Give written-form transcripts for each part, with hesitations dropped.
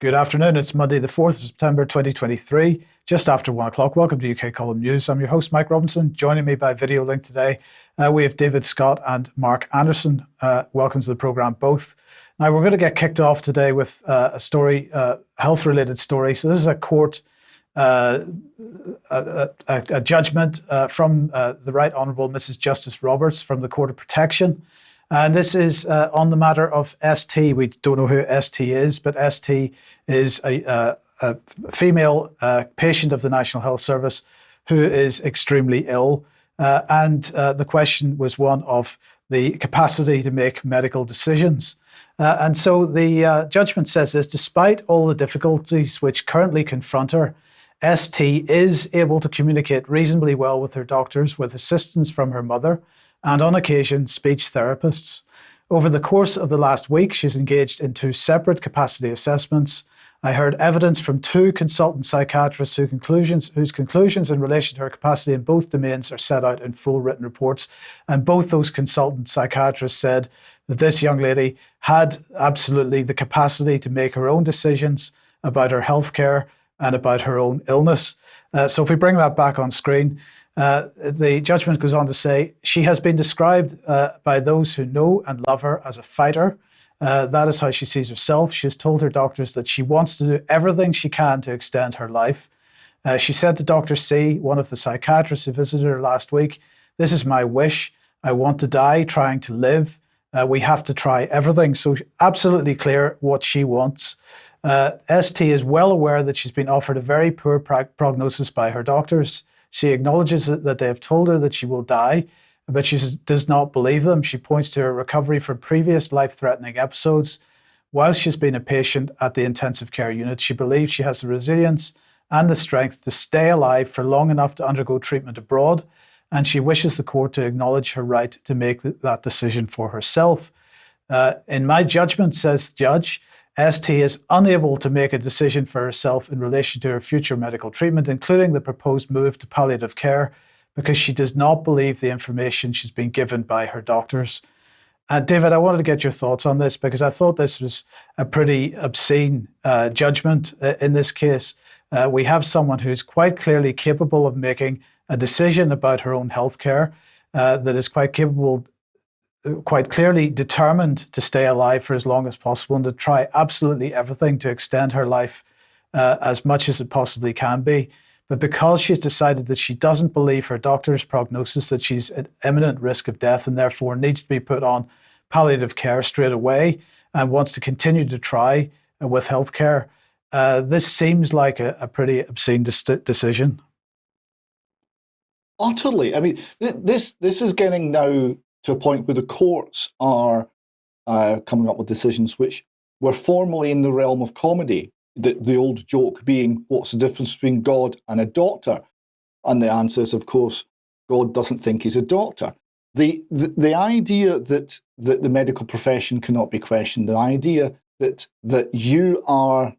Good afternoon. It's Monday, the 4th of September, 2023, just after 1 o'clock. Welcome to UK Column News. I'm your host, Mike Robinson. Joining me by video link today, we have David Scott and Mark Anderson. Welcome to the programme, both. Now, we're going to get kicked off today with a story, health-related story. So this is a court, a judgment from the Right Honourable Mrs. Justice Roberts from the Court of Protection. And this is on the matter of ST. We don't know who ST is, but ST is a female patient of the National Health Service who is extremely ill. And the question was one of the capacity to make medical decisions. And so the judgment says this: despite all the difficulties which currently confront her, ST is able to communicate reasonably well with her doctors with assistance from her mother and on occasion speech therapists. Over the course of the last week, she's engaged in 2 separate capacity assessments. I heard evidence from 2 consultant psychiatrists whose conclusions in relation to her capacity in both domains are set out in full written reports. And both those consultant psychiatrists said that this young lady had absolutely the capacity to make her own decisions about her healthcare and about her own illness. So if we bring that back on screen, the judgment goes on to say she has been described by those who know and love her as a fighter. That is how she sees herself. She has told her doctors that she wants to do everything she can to extend her life. She said to Dr. C, one of the psychiatrists who visited her last week, "This is my wish. I want to die trying to live. We have to try everything." So absolutely clear what she wants. ST is well aware that she's been offered a very poor prognosis by her doctors. She acknowledges that they have told her that she will die, but she does not believe them. She points to her recovery from previous life-threatening episodes. While she's been a patient at the intensive care unit, she believes she has the resilience and the strength to stay alive for long enough to undergo treatment abroad, and she wishes the court to acknowledge her right to make that decision for herself. In my judgment, says the judge, ST is unable to make a decision for herself in relation to her future medical treatment, including the proposed move to palliative care, because she does not believe the information she's been given by her doctors. David, I wanted to get your thoughts on this because I thought this was a pretty obscene judgment in this case. We have someone who's quite clearly capable of making a decision about her own healthcare, that is quite capable, quite clearly determined to stay alive for as long as possible and to try absolutely everything to extend her life as much as it possibly can be. But because she's decided that she doesn't believe her doctor's prognosis, that she's at imminent risk of death and therefore needs to be put on palliative care straight away and wants to continue to try with healthcare, this seems like a pretty obscene decision. Utterly. I mean, this is getting now to a point where the courts are coming up with decisions which were formerly in the realm of comedy. The old joke being, what's the difference between God and a doctor? And the answer is, of course, God doesn't think he's a doctor. The idea that the medical profession cannot be questioned, the idea that you are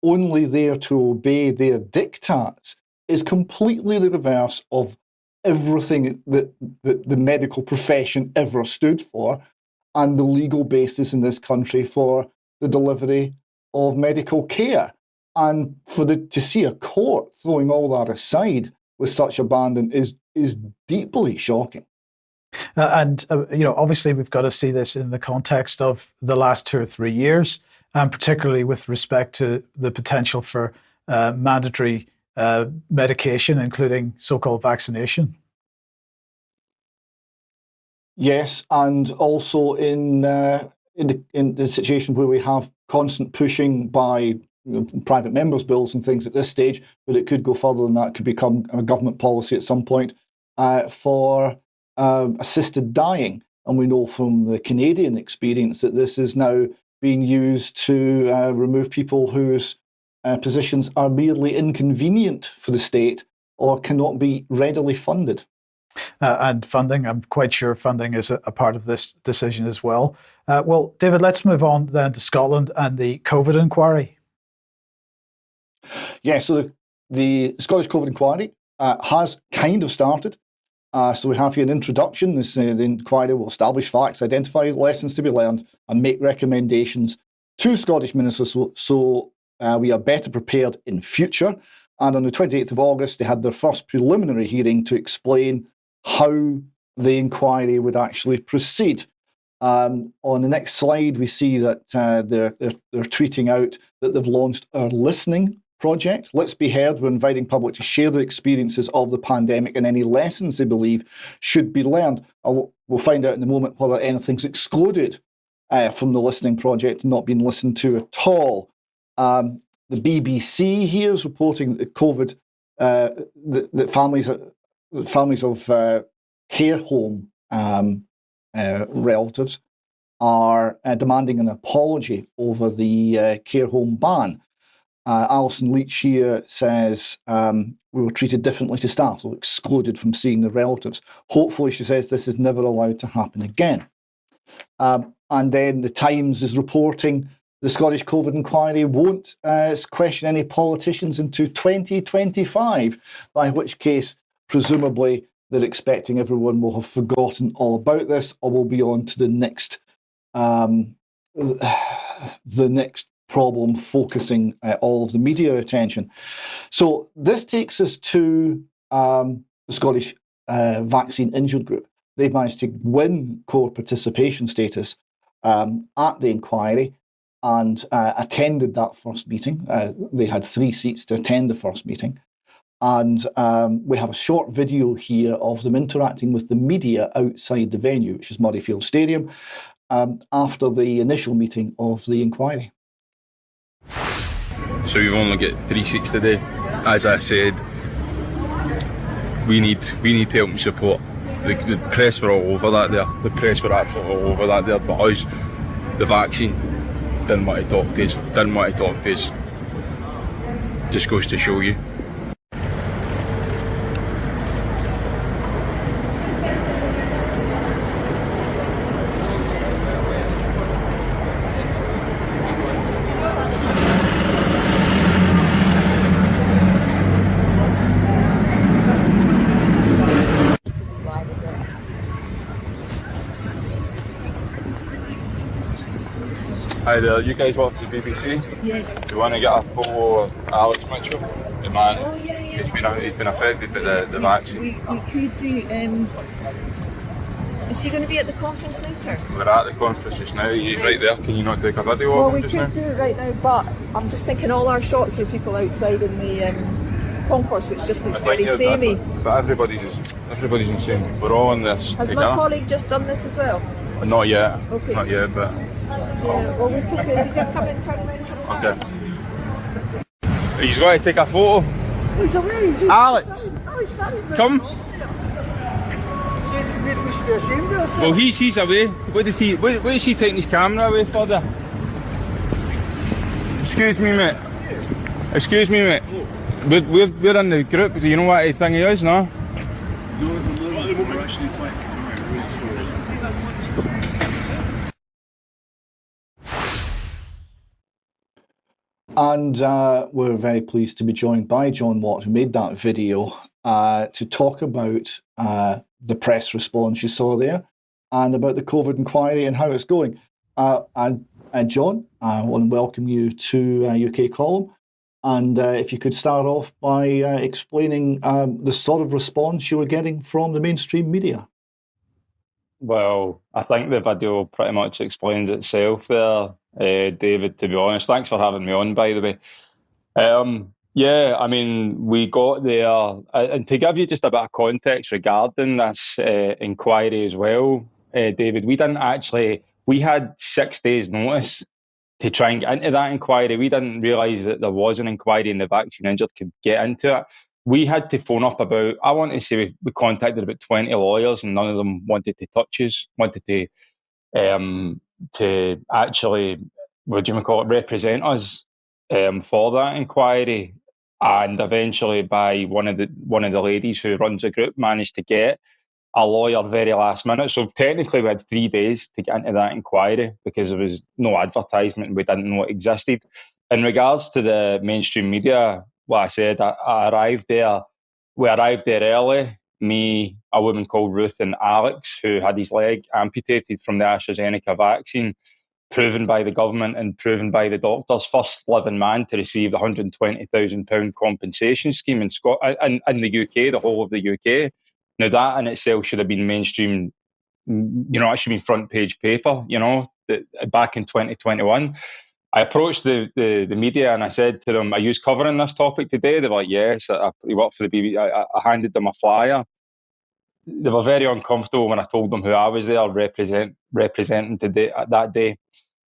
only there to obey their diktats is completely the reverse of everything that the medical profession ever stood for and the legal basis in this country for the delivery of medical care. And to see a court throwing all that aside with such abandon is deeply shocking. Obviously we've got to see this in the context of the last 2 or 3 years, and particularly with respect to the potential for mandatory medication, including so-called vaccination. Yes, and also in the situation where we have constant pushing by private members' bills and things at this stage, but it could go further than that, could become a government policy at some point for assisted dying. And we know from the Canadian experience that this is now being used to remove people whose positions are merely inconvenient for the state or cannot be readily funded. And funding, I'm quite sure funding is a part of this decision as well. Well, David, let's move on then to Scotland and the COVID inquiry. Yeah, so the Scottish COVID inquiry has kind of started. So we have here an introduction. The inquiry will establish facts, identify lessons to be learned, and make recommendations to Scottish ministers so we are better prepared in future. And on the 28th of August, they had their first preliminary hearing to explain how the inquiry would actually proceed. On the next slide, we see that they're tweeting out that they've launched our listening project. Let's Be Heard. We're inviting public to share their experiences of the pandemic and any lessons they believe should be learned. We'll find out in a moment whether anything's excluded from the listening project and not being listened to at all. The BBC here is reporting that COVID, that families of care home relatives are demanding an apology over the care home ban. Alison Leach here says we were treated differently to staff, so excluded from seeing the relatives. Hopefully, she says, this is never allowed to happen again. And then the Times is reporting the Scottish COVID inquiry won't question any politicians into 2025, by which case, presumably, they're expecting everyone will have forgotten all about this, or will be on to the next problem, focusing all of the media attention. So this takes us to the Scottish Vaccine Injured Group. They've managed to win core participation status at the inquiry and attended that first meeting. They had 3 seats to attend the first meeting. And we have a short video here of them interacting with the media outside the venue, which is Murrayfield Stadium, after the initial meeting of the inquiry. So we've only got 3 seats today. As I said, we need help and support. The press were all over that there. The press were absolutely all over that there. But us, the vaccine, didn't want to talk to us. Didn't want to talk to us. Just goes to show you. Hi there, you guys work for the BBC? Yes. Do you want to get a photo of Alex Mitchell? The man, Oh, yeah. he's been affected by the vaccine. We could do, is he going to be at the conference later? We're at the conference just now, he's right there. Can you not take a video Well, of him we just now? could do it right now, but I'm just thinking all our shots of people outside in the concourse, which just looks very samey. But everybody's insane. We're all in this Has together. my colleague just done this as well? Not yet. Okay. Not yet, but Yeah, well, we could do it. He just come in, turn around, come back. okay. He's going to take a photo. He's away. Alex, come. We should be ashamed of ourselves. Well, he's away. What is he taking his camera away for there? Excuse me, mate. Excuse me, mate. We're in the group. Do you know what thing he is, no? No, the moment we're actually trying to come out, really sorry. And we're very pleased to be joined by John Watt, who made that video, to talk about the press response you saw there and about the COVID inquiry and how it's going. And John, I want to welcome you to UK Column. And if you could start off by explaining the sort of response you were getting from the mainstream media. Well, I think the video pretty much explains itself there, David, to be honest. Thanks for having me on, by the way. Yeah, I mean, we got there, and to give you just a bit of context regarding this inquiry as well, David, we had 6 days notice to try and get into that inquiry. We didn't realise that there was an inquiry and the vaccine injured could get into it. We had to phone up about, I want to say we contacted about 20 lawyers and none of them wanted to touch us, wanted to actually, represent us for that inquiry. And eventually by one of the ladies who runs the group managed to get a lawyer very last minute. So technically we had 3 days to get into that inquiry because there was no advertisement and we didn't know it existed. In regards to the mainstream media, like I said, I arrived there. We arrived there early. Me, a woman called Ruth, and Alex, who had his leg amputated from the AstraZeneca vaccine. proven by the government and proven by the doctors, first living man to receive the £120,000 compensation scheme in in the UK, the whole of the UK. Now that in itself should have been mainstream, it should be front page paper, back in 2021. I approached the media and I said to them, "Are you covering this topic today?" They were like, "Yes." I worked for the BBC. I handed them a flyer. They were very uncomfortable when I told them who I was there representing today that day.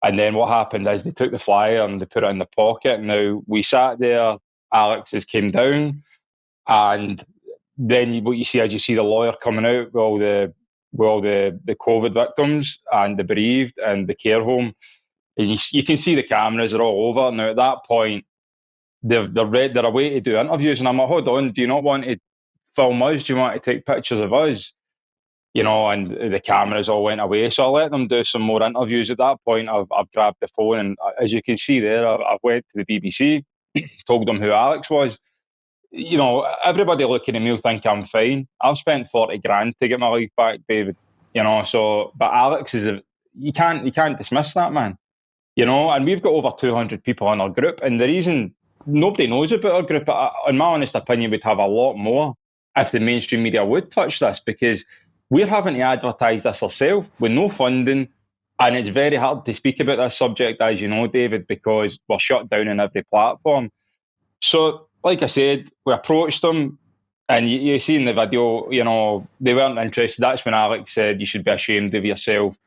And then what happened is they took the flyer and they put it in their pocket. Now we sat there. Alex's came down, and then what you see is you see the lawyer coming out with all the COVID victims and the bereaved and the care home. And you can see the cameras are all over. Now at that point, they're away to do interviews, and I'm like, hold on, do you not want to film us? Do you want to take pictures of us? And the cameras all went away. So I let them do some more interviews. At that point, I've grabbed the phone, and as you can see there, I went to the BBC, told them who Alex was. Everybody looking at me will think I'm fine. I've spent 40 grand to get my life back, David. But Alex you can't dismiss that man. And we've got over 200 people in our group, and the reason nobody knows about our group, in my honest opinion, we'd have a lot more if the mainstream media would touch this, because we're having to advertise this ourselves with no funding, and it's very hard to speak about this subject, as you know, David, because we're shut down on every platform. So, like I said, we approached them, and you see in the video, they weren't interested. That's when Alex said, "You should be ashamed of yourself."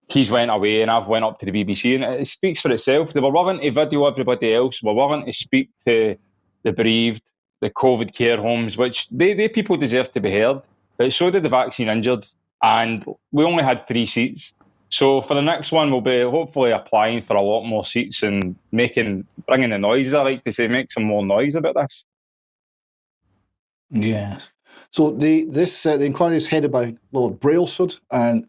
He's went away, and I've went up to the BBC, and it speaks for itself. They were willing to video everybody else, were willing to speak to the bereaved, the COVID care homes, which they people deserve to be heard. But so did the vaccine injured, and we only had 3 seats. So for the next one, we'll be hopefully applying for a lot more seats and bringing the noise, I like to say, make some more noise about this. Yes. So the inquiry is headed by Lord Brailsford, and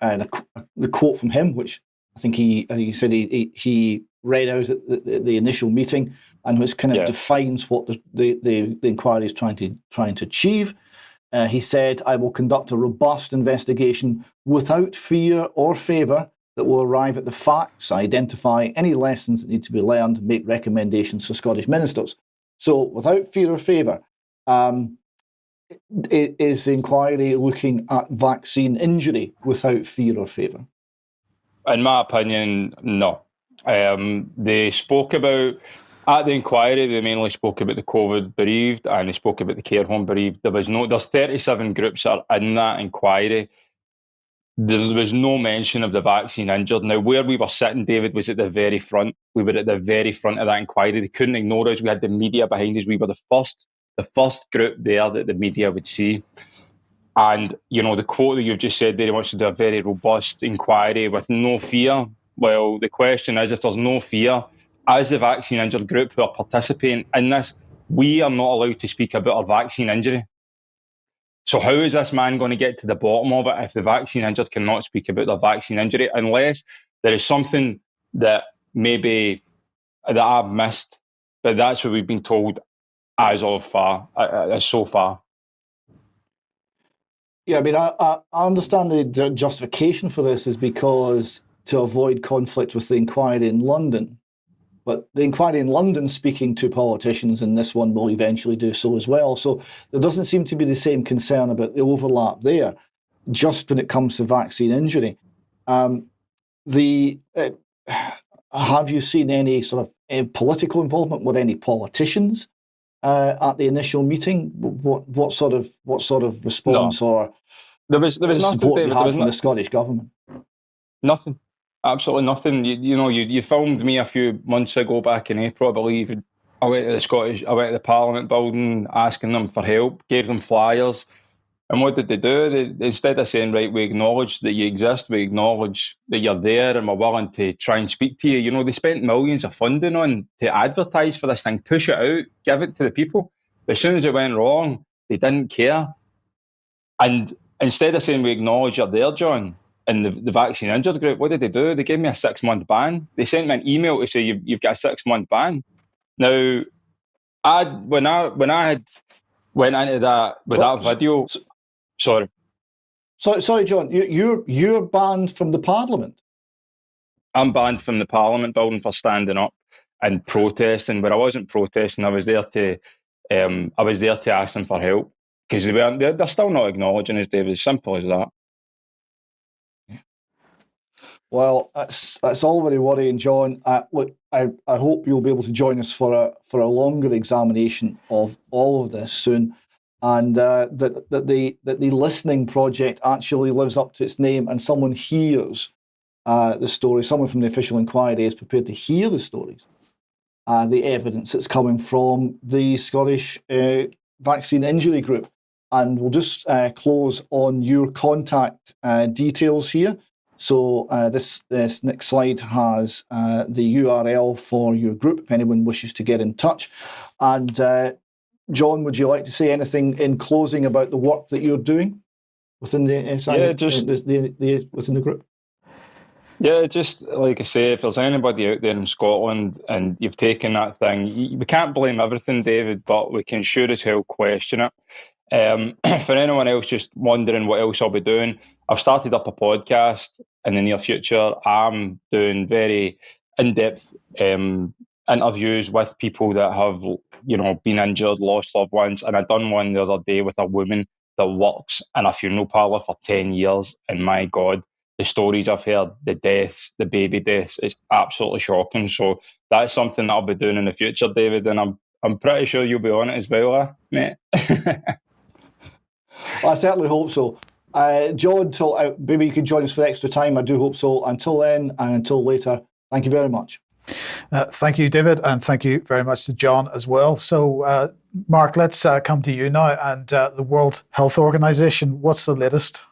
the quote from him, which I think he said he read out at the initial meeting, and which kind of defines what the inquiry is trying to achieve. He said, "I will conduct a robust investigation without fear or favour that will arrive at the facts, identify any lessons that need to be learned, and make recommendations for Scottish ministers." So, without fear or favour, is the inquiry looking at vaccine injury without fear or favour? In my opinion, no. They spoke about, at the inquiry, they mainly spoke about the COVID bereaved, and they spoke about the care home bereaved. There's 37 groups that are in that inquiry. There was no mention of the vaccine injured. Now, where we were sitting, David, was at the very front. We were at the very front of that inquiry. They couldn't ignore us. We had the media behind us. We were the first group there that the media would see. And, the quote that you've just said there, he wants to do a very robust inquiry with no fear. Well, the question is, if there's no fear, as the vaccine injured group who are participating in this, we are not allowed to speak about our vaccine injury. So how is this man going to get to the bottom of it if the vaccine injured cannot speak about their vaccine injury, unless there is something that maybe that I've missed, but that's what we've been told as so far. Yeah, I mean, I understand the justification for this is because to avoid conflict with the inquiry in London. But the inquiry in London speaking to politicians, and this one will eventually do so as well. So there doesn't seem to be the same concern about the overlap there, just when it comes to vaccine injury. Have you seen any sort of political involvement with any politicians at the initial meeting? What sort of response or there was nothing, support David, you had from the Scottish government? Nothing. Absolutely nothing. You filmed me a few months ago, back in April, I believe. I went to the Parliament building, asking them for help, gave them flyers, and what did they do? Instead of saying, right, we acknowledge that you exist, we acknowledge that you're there, and we're willing to try and speak to you. They spent millions of funding on to advertise for this thing, push it out, give it to the people. But as soon as it went wrong, they didn't care. And instead of saying we acknowledge you're there, John, in the vaccine injured group, what did they do? They gave me a 6-month ban. They sent me an email to say you've got a 6-month ban. Now, when I had went into that with that video, sorry, John, you're banned from the Parliament. I'm banned from the Parliament building for standing up and protesting. But I wasn't protesting. I was there to ask them for help because they're still not acknowledging us, David. As simple as that. Well, that's all very worrying, John. Look, I hope you'll be able to join us for a longer examination of all of this soon, and that the listening project actually lives up to its name, and someone hears the story. Someone from the official inquiry is prepared to hear the stories, the evidence that's coming from the Scottish Vaccine Injury Group. And we'll just close on your contact details here. So this next slide has the URL for your group if anyone wishes to get in touch. And John, would you like to say anything in closing about the work that you're doing within the within the group? Yeah, just like I say, if there's anybody out there in Scotland and you've taken that thing, we can't blame everything, David, but we can sure as hell question it. For anyone else just wondering what else I'll be doing, I've started up a podcast in the near future. I'm doing very in-depth interviews with people that have, been injured, lost loved ones. And I done one the other day with a woman that works in a funeral parlour for 10 years. And my God, the stories I've heard, the deaths, the baby deaths, it's absolutely shocking. So that's something that I'll be doing in the future, David. And I'm pretty sure you'll be on it as well, mate. Well, I certainly hope so. John, maybe you could join us for extra time. I do hope so. Until then and until later, thank you very much. Thank you, David, and thank you very much to John as well. So, Mark, let's come to you now. And the World Health Organization, what's the latest?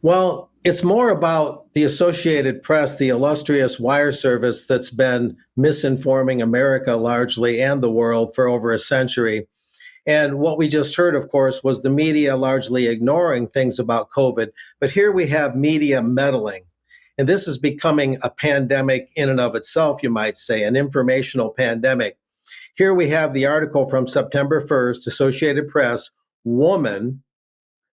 Well, it's more about the Associated Press, the illustrious wire service that's been misinforming America largely and the world for over a century. And what we just heard, of course, was the media largely ignoring things about COVID. But here we have media meddling. And this is becoming a pandemic in and of itself, you might say, an informational pandemic. Here we have the article from September 1st, Associated Press, woman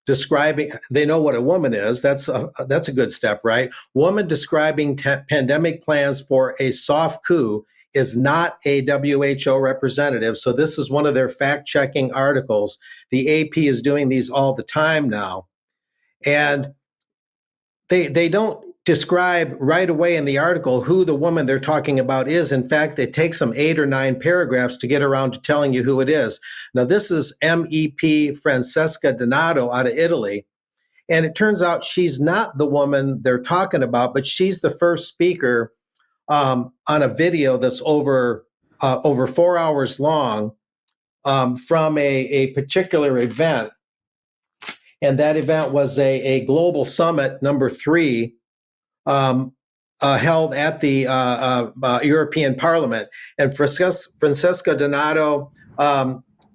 describing, they know what a woman is. That's a good step, right? Woman describing pandemic plans for a soft coup is not a WHO representative. So this is one of their fact-checking articles. The AP is doing these all the time now. And they don't describe right away in the article who the woman they're talking about is. In fact, it takes them 8 or 9 paragraphs to get around to telling you who it is. Now, this is MEP Francesca Donato out of Italy. And it turns out she's not the woman they're talking about, but she's the first speaker on a video that's over 4 hours long from a particular event. And that event was a global summit, number 3, held at the European Parliament. And Francesca Donato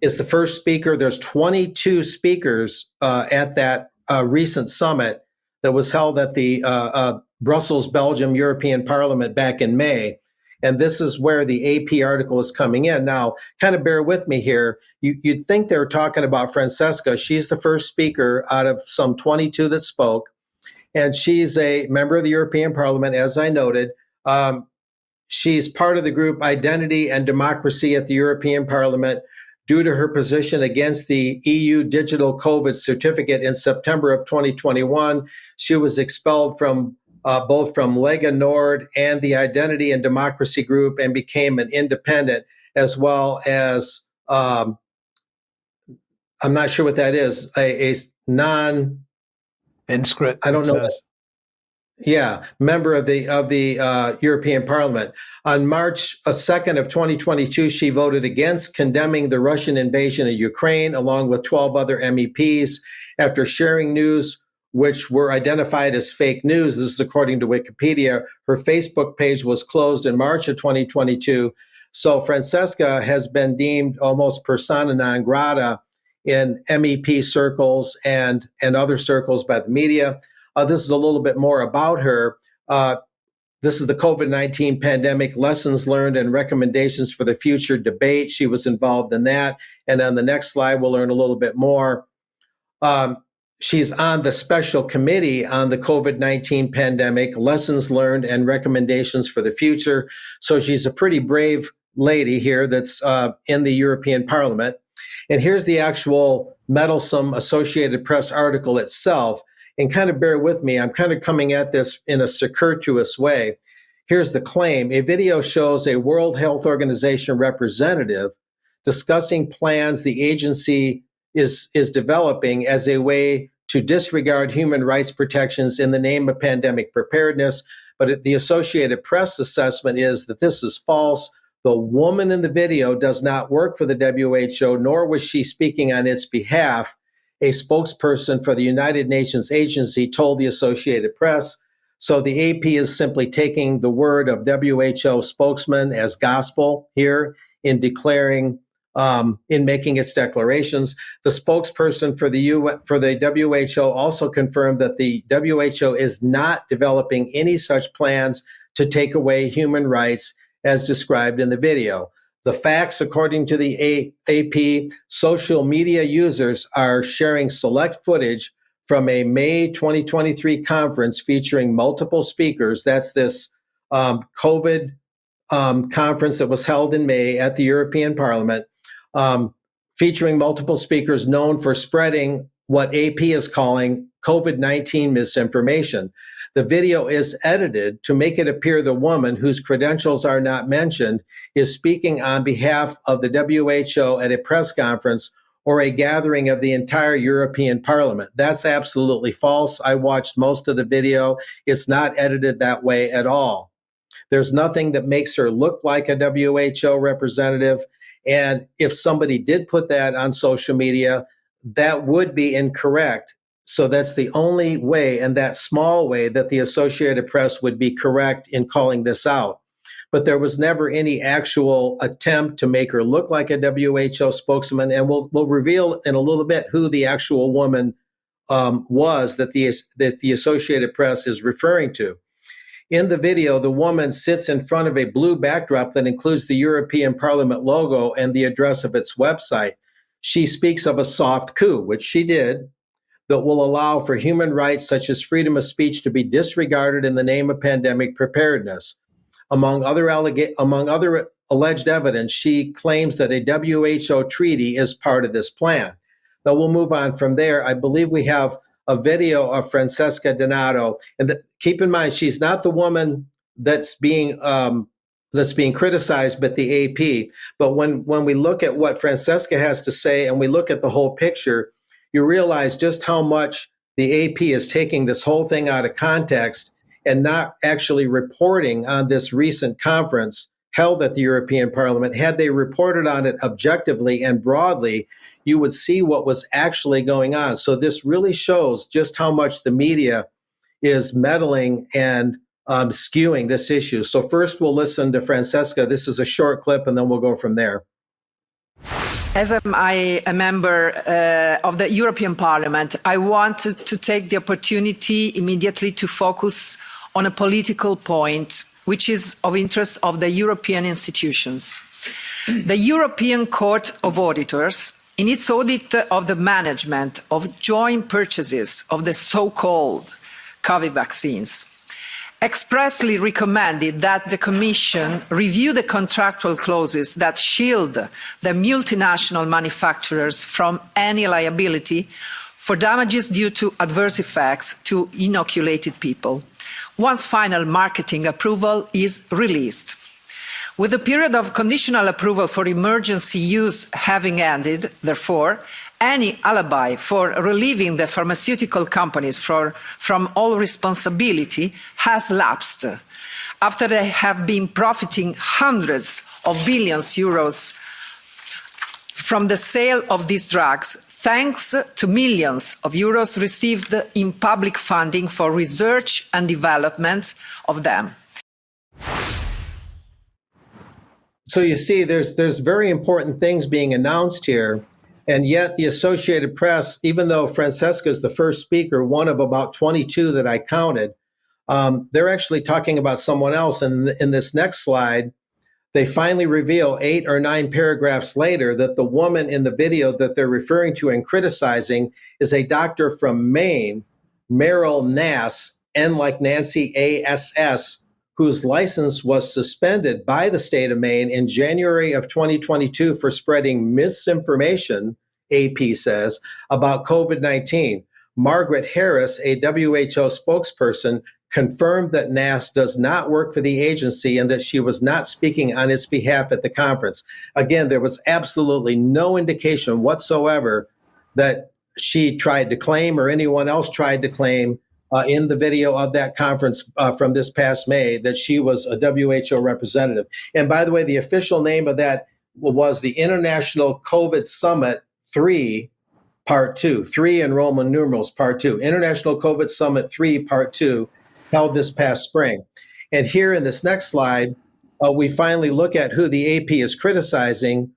is the first speaker. There's 22 speakers at that recent summit that was held at the Brussels, Belgium European Parliament back in May. And this is where the AP article is coming in. Now, kind of bear with me here. You'd think they were talking about Francesca. She's the first speaker out of some 22 that spoke. And she's a member of the European Parliament, as I noted. She's part of the group Identity and Democracy at the European Parliament. Due to her position against the EU digital COVID certificate in September of 2021, she was expelled from both from Lega Nord and the Identity and Democracy Group and became an independent, as well as, I'm not sure what that is, a non... Inscript. I don't know. Yeah, member of the European Parliament. On March 2nd of 2022, she voted against condemning the Russian invasion of Ukraine, along with 12 other MEPs, after sharing news which were identified as fake news. This is according to Wikipedia. Her Facebook page was closed in March of 2022. So Francesca has been deemed almost persona non grata in MEP circles and other circles by the media. This is a little bit more about her. This is the COVID-19 pandemic lessons learned and recommendations for the future debate. She was involved in that. And on the next slide, we'll learn a little bit more. she's on the special committee on the COVID-19 pandemic, lessons learned and recommendations for the future. So she's a pretty brave lady here that's in the European Parliament. And here's the actual meddlesome Associated Press article itself. And kind of bear with me, I'm kind of coming at this in a circuitous way. Here's the claim. A video shows a World Health Organization representative discussing plans the agency is developing as a way to disregard human rights protections in the name of pandemic preparedness. But the Associated Press assessment is that this is false. The woman in the video does not work for the WHO, nor was she speaking on its behalf. A spokesperson for the United Nations agency told the Associated Press. So the AP is simply taking the word of WHO spokesman as gospel here in declaring, in making its declarations. The spokesperson for the WHO also confirmed that the WHO is not developing any such plans to take away human rights as described in the video. The facts, according to the AP, social media users are sharing select footage from a May 2023 conference featuring multiple speakers. That's this COVID conference that was held in May at the European Parliament, featuring multiple speakers known for spreading what AP is calling COVID-19 misinformation. The video is edited to make it appear the woman, whose credentials are not mentioned, is speaking on behalf of the WHO at a press conference or a gathering of the entire European Parliament. That's absolutely false. I watched most of the video. It's not edited that way at all. There's nothing that makes her look like a WHO representative. And if somebody did put that on social media, that would be incorrect. So that's the only way, and that small way, that the Associated Press would be correct in calling this out. But there was never any actual attempt to make her look like a WHO spokesman. And we'll reveal in a little bit who the actual woman was that the Associated Press is referring to. In the video, the woman sits in front of a blue backdrop that includes the European Parliament logo and the address of its website. She speaks of a soft coup, which she did, that will allow for human rights such as freedom of speech to be disregarded in the name of pandemic preparedness. Among other alleged evidence, she claims that a WHO treaty is part of this plan. Now we'll move on from there. I believe we have a video of Francesca Donato, and keep in mind she's not the woman that's being criticized, but the AP. But when we look at what Francesca has to say and we look at the whole picture, you realize just how much the AP is taking this whole thing out of context and not actually reporting on this recent conference held at the European Parliament. Had they reported on it objectively and broadly, you would see what was actually going on. So this really shows just how much the media is meddling and skewing this issue. So first we'll listen to Francesca. This is a short clip, and then we'll go from there. As a member of the European Parliament, I want to take the opportunity immediately to focus on a political point, which is of interest of the European institutions. The European Court of Auditors, in its audit of the management of joint purchases of the so-called COVID vaccines, expressly recommended that the Commission review the contractual clauses that shield the multinational manufacturers from any liability for damages due to adverse effects to inoculated people, once final marketing approval is released. With the period of conditional approval for emergency use having ended, therefore, any alibi for relieving the pharmaceutical companies from all responsibility has lapsed after they have been profiting hundreds of billions euros from the sale of these drugs, thanks to millions of euros received in public funding for research and development of them. So you see, there's very important things being announced here. And yet the Associated Press, even though Francesca is the first speaker, one of about 22 that I counted, they're actually talking about someone else. And in this next slide, they finally reveal 8 or 9 paragraphs later that the woman in the video that they're referring to and criticizing is a doctor from Maine, Meryl Nass, N like Nancy, ASS, whose license was suspended by the state of Maine in January of 2022 for spreading misinformation, AP says, about COVID-19. Margaret Harris, a WHO spokesperson, confirmed that Nass does not work for the agency and that she was not speaking on its behalf at the conference. Again, there was absolutely no indication whatsoever that she tried to claim or anyone else tried to claim in the video of that conference from this past May that she was a WHO representative. And by the way, the official name of that was the International COVID Summit 3, Part 2, 3 in Roman numerals, Part 2, International COVID Summit 3, Part 2, held this past spring. And here in this next slide, we finally look at who the AP is criticizing.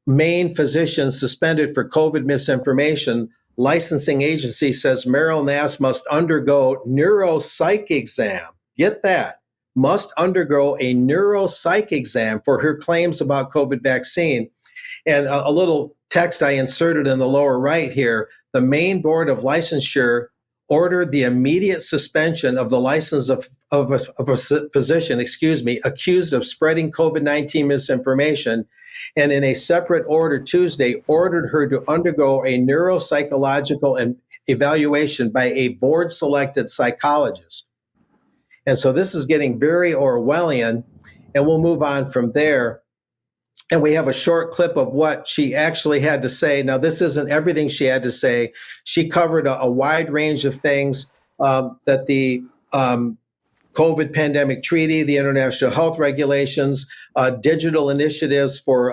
Maine physicians suspended for COVID misinformation. Licensing agency says Meryl Nass must undergo neuropsych exam. Get that. Must undergo a neuropsych exam for her claims about COVID vaccine. And a little text I inserted in the lower right here, the Maine Board of Licensure ordered the immediate suspension of the license of a physician, accused of spreading COVID-19 misinformation, and in a separate order Tuesday, ordered her to undergo a neuropsychological evaluation by a board-selected psychologist. And so this is getting very Orwellian, and we'll move on from there. And we have a short clip of what she actually had to say. Now, this isn't everything she had to say. She covered a wide range of things that the COVID pandemic treaty, the international health regulations, digital initiatives for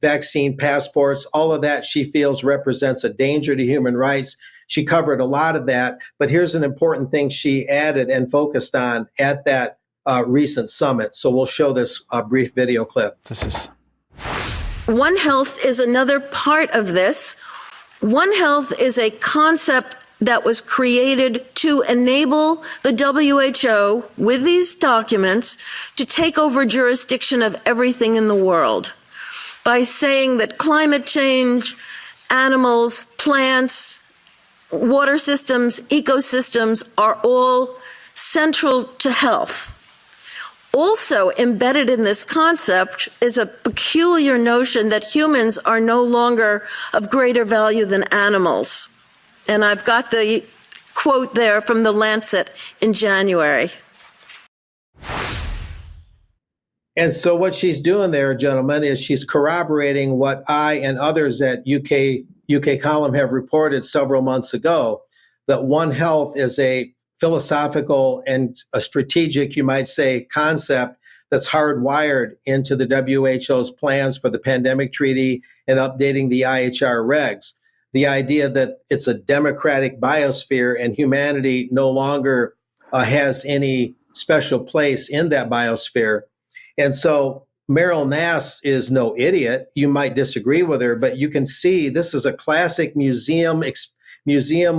vaccine passports, all of that she feels represents a danger to human rights. She covered a lot of that. But here's an important thing she added and focused on at that recent summit. So we'll show this brief video clip. One Health is another part of this. One Health is a concept that was created to enable the WHO, with these documents, to take over jurisdiction of everything in the world by saying that climate change, animals, plants, water systems, ecosystems are all central to health. Also embedded in this concept is a peculiar notion that humans are no longer of greater value than animals. And I've got the quote there from the Lancet in January. And so what she's doing there, gentlemen, is she's corroborating what I and others at UK Column have reported several months ago, that One Health is a philosophical and a strategic, you might say, concept that's hardwired into the WHO's plans for the pandemic treaty and updating the IHR regs. The idea that it's a democratic biosphere and humanity no longer has any special place in that biosphere. And so Meryl Nass is no idiot. You might disagree with her, but you can see this is a classic museum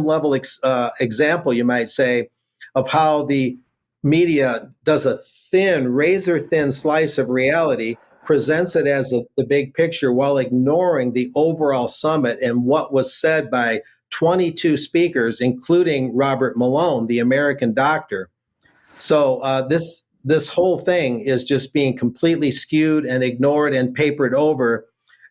level example, you might say, of how the media does a razor thin slice of reality, presents it as the big picture while ignoring the overall summit and what was said by 22 speakers, including Robert Malone, the American doctor. So this whole thing is just being completely skewed and ignored and papered over,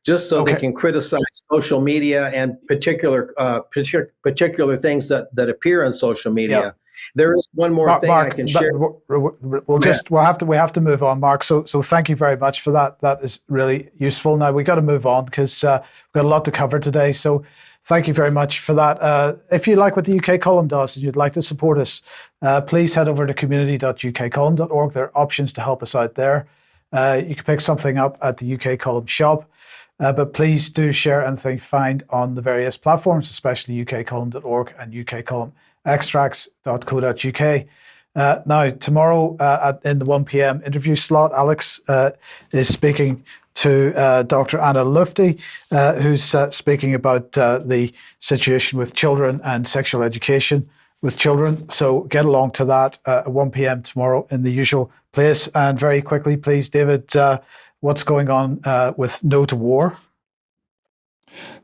just so they can criticize social media and particular things that appear on social media. Yeah. There is one more thing I can share. We have to move on, Mark. So thank you very much for that. That is really useful. Now we got to move on because we've got a lot to cover today. So thank you very much for that. If you like what the UK Column does and you'd like to support us, please head over to community.ukcolumn.org. There are options to help us out there. You can pick something up at the UK Column shop. But please do share anything you find on the various platforms, especially ukcolumn.org and ukcolumnextracts.co.uk. Now, tomorrow in the 1 p.m. interview slot, Alex is speaking to Dr. Anna Lufty, who's speaking about the situation with children and sexual education with children. So get along to that at 1 p.m. tomorrow in the usual place. And very quickly, please, David, what's going on with No to War.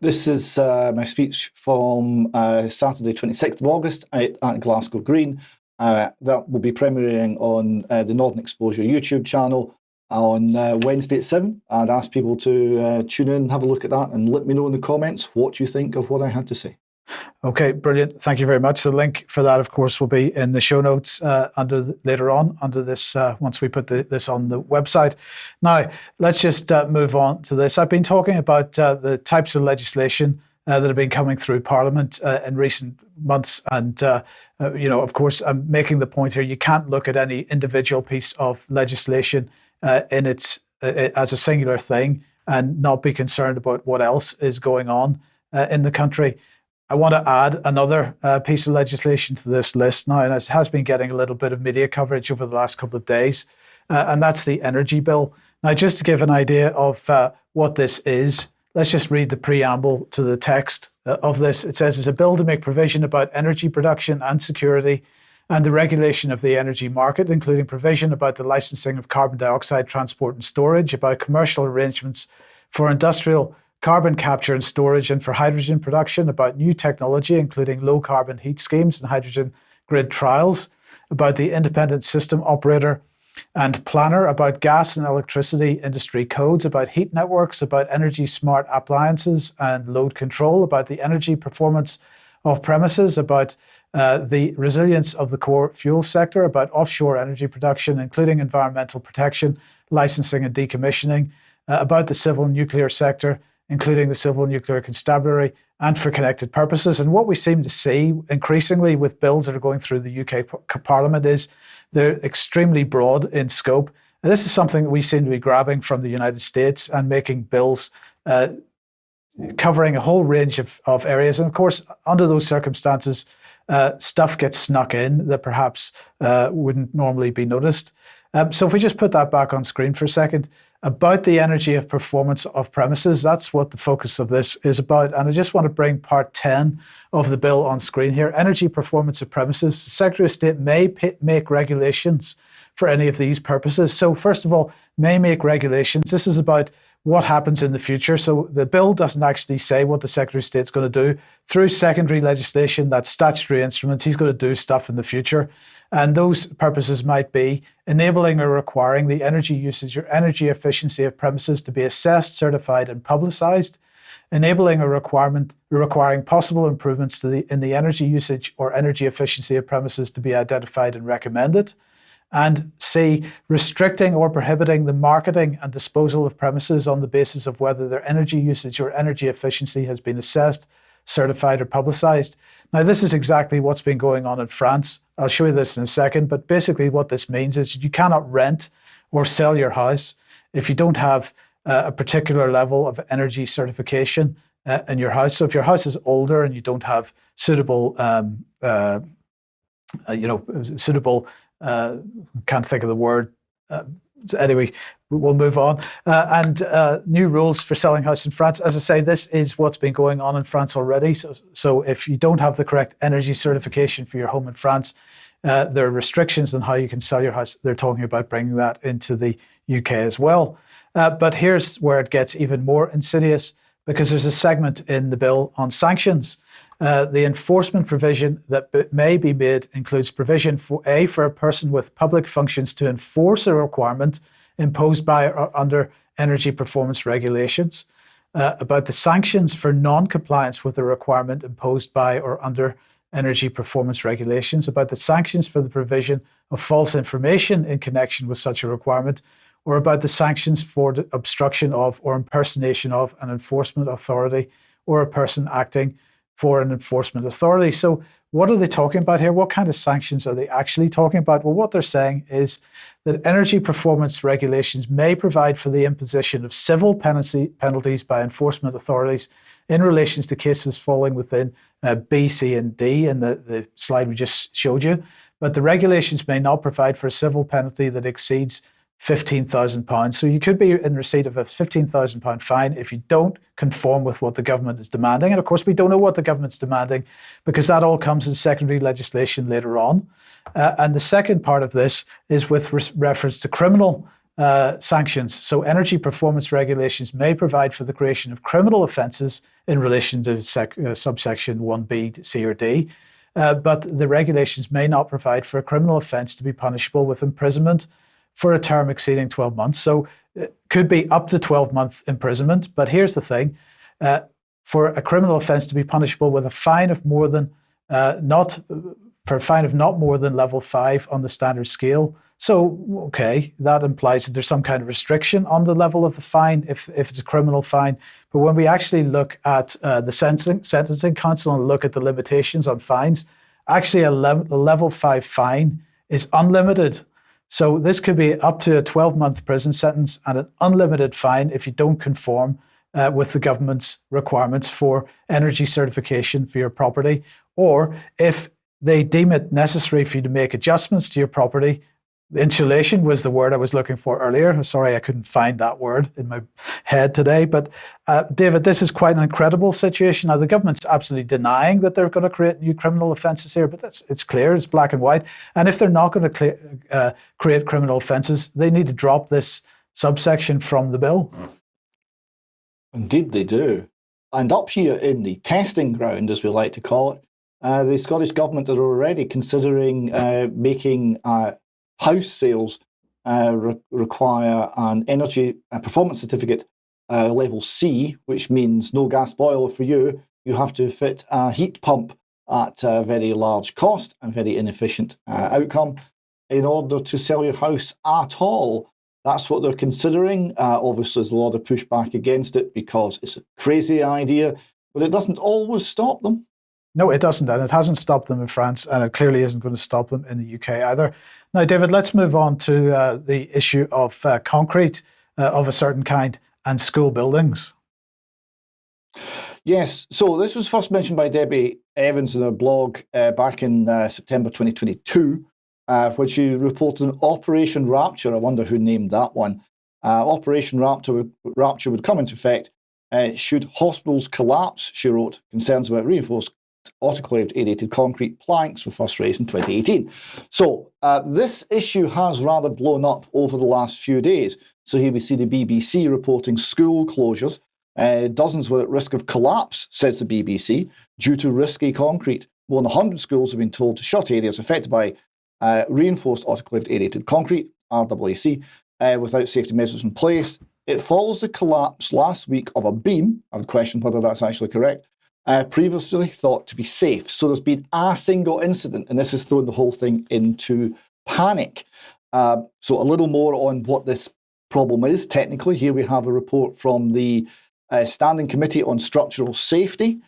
This is my speech from Saturday, 26th of August at Glasgow Green. That will be premiering on the Northern Exposure YouTube channel on Wednesday at 7. I'd ask people to tune in, have a look at that, and let me know in the comments what you think of what I had to say. Okay, brilliant. Thank you very much. The link for that, of course, will be in the show notes later on under this, once we put this on the website. Now, let's just move on to this. I've been talking about the types of legislation that have been coming through Parliament in recent months. And, of course, I'm making the point here, you can't look at any individual piece of legislation as a singular thing and not be concerned about what else is going on in the country. I want to add another piece of legislation to this list now, and it has been getting a little bit of media coverage over the last couple of days, and that's the energy bill. Now, just to give an idea of what this is, let's just read the preamble to the text of this. It says, it's a bill to make provision about energy production and security and the regulation of the energy market, including provision about the licensing of carbon dioxide transport and storage, about commercial arrangements for industrial carbon capture and storage, and for hydrogen production, about new technology, including low carbon heat schemes and hydrogen grid trials, about the independent system operator and planner, about gas and electricity industry codes, about heat networks, about energy smart appliances and load control, about the energy performance of premises, about the resilience of the core fuel sector, about offshore energy production, including environmental protection, licensing and decommissioning, about the civil nuclear sector, including the Civil Nuclear Constabulary, and for connected purposes. And what we seem to see increasingly with bills that are going through the UK Parliament is they're extremely broad in scope. And this is something that we seem to be grabbing from the United States and making bills covering a whole range of areas. And of course, under those circumstances, stuff gets snuck in that perhaps wouldn't normally be noticed. So if we just put that back on screen for a second, about the energy of performance of premises, that's what the focus of this is about. And I just want to bring part 10 of the bill on screen here. Energy performance of premises. The Secretary of State may make regulations for any of these purposes. So first of all, may make regulations. This is about what happens in the future. So the bill doesn't actually say what the Secretary of State's going to do. Through secondary legislation, that's statutory instruments, he's going to do stuff in the future. And those purposes might be enabling or requiring the energy usage or energy efficiency of premises to be assessed, certified, and publicized, enabling or requiring possible improvements in the energy usage or energy efficiency of premises to be identified and recommended, and C, restricting or prohibiting the marketing and disposal of premises on the basis of whether their energy usage or energy efficiency has been assessed, certified, or publicized. Now, this is exactly what's been going on in France. I'll show you this in a second, but basically what this means is you cannot rent or sell your house if you don't have a particular level of energy certification in your house. So if your house is older and you don't have suitable, can't think of the word. Anyway, we'll move on. And new rules for selling house in France. As I say, this is what's been going on in France already. So if you don't have the correct energy certification for your home in France, there are restrictions on how you can sell your house. They're talking about bringing that into the UK as well. But here's where it gets even more insidious, because there's a segment in the bill on sanctions. The enforcement provision that may be made includes provision for a person with public functions to enforce a requirement imposed by or under energy performance regulations, about the sanctions for non-compliance with a requirement imposed by or under energy performance regulations, about the sanctions for the provision of false information in connection with such a requirement, or about the sanctions for the obstruction of or impersonation of an enforcement authority or a person acting for an enforcement authority. So what are they talking about here? What kind of sanctions are they actually talking about? Well, what they're saying is that energy performance regulations may provide for the imposition of civil penalties by enforcement authorities in relation to cases falling within B, C, and D in the slide we just showed you. But the regulations may not provide for a civil penalty that exceeds £15,000. So you could be in receipt of a £15,000 fine if you don't conform with what the government is demanding. And of course, we don't know what the government's demanding because that all comes in secondary legislation later on. And the second part of this is with reference to criminal sanctions. So energy performance regulations may provide for the creation of criminal offences in relation to subsection 1B, C or D, but the regulations may not provide for a criminal offence to be punishable with imprisonment for a term exceeding 12 months. So it could be up to 12-month imprisonment. But here's the thing. For a criminal offence to be punishable with a fine of more than not more than level 5 on the standard scale. So, okay, that implies that there's some kind of restriction on the level of the fine if it's a criminal fine. But when we actually look at the Sentencing Council and look at the limitations on fines, actually a level 5 fine is unlimited. So this could be up to a 12-month prison sentence and an unlimited fine if you don't conform with the government's requirements for energy certification for your property, or if they deem it necessary for you to make adjustments to your property. Insulation was the word I was looking for earlier. Sorry, I couldn't find that word in my head today. But David, this is quite an incredible situation. Now, the government's absolutely denying that they're going to create new criminal offences here, but it's clear, it's black and white. And if they're not going to create criminal offences, they need to drop this subsection from the bill. Indeed they do. And up here in the testing ground, as we like to call it, the Scottish Government are already considering making house sales require an energy performance certificate level C, which means no gas boiler for you. You have to fit a heat pump at a very large cost and very inefficient outcome in order to sell your house at all. That's what they're considering. Obviously, there's a lot of pushback against it because it's a crazy idea, but it doesn't always stop them. No, it doesn't, and it hasn't stopped them in France, and it clearly isn't going to stop them in the UK either. Now, David, let's move on to the issue of concrete of a certain kind and school buildings. Yes, so this was first mentioned by Debbie Evans in her blog back in September 2022, when she reported an Operation Rapture. I wonder who named that one. Operation Rapture would come into effect should hospitals collapse, she wrote. Concerns about reinforced autoclaved aerated concrete planks were first raised in 2018. So this issue has rather blown up over the last few days. So here we see the BBC reporting school closures. Dozens were at risk of collapse, says the BBC, due to risky concrete. More than 100 schools have been told to shut areas affected by reinforced autoclaved aerated concrete, RAAC, without safety measures in place. It follows the collapse last week of a beam, I would question whether that's actually correct, previously thought to be safe. So there's been a single incident, and this has thrown the whole thing into panic. So a little more on what this problem is. Technically, here we have a report from the Standing Committee on Structural Safety.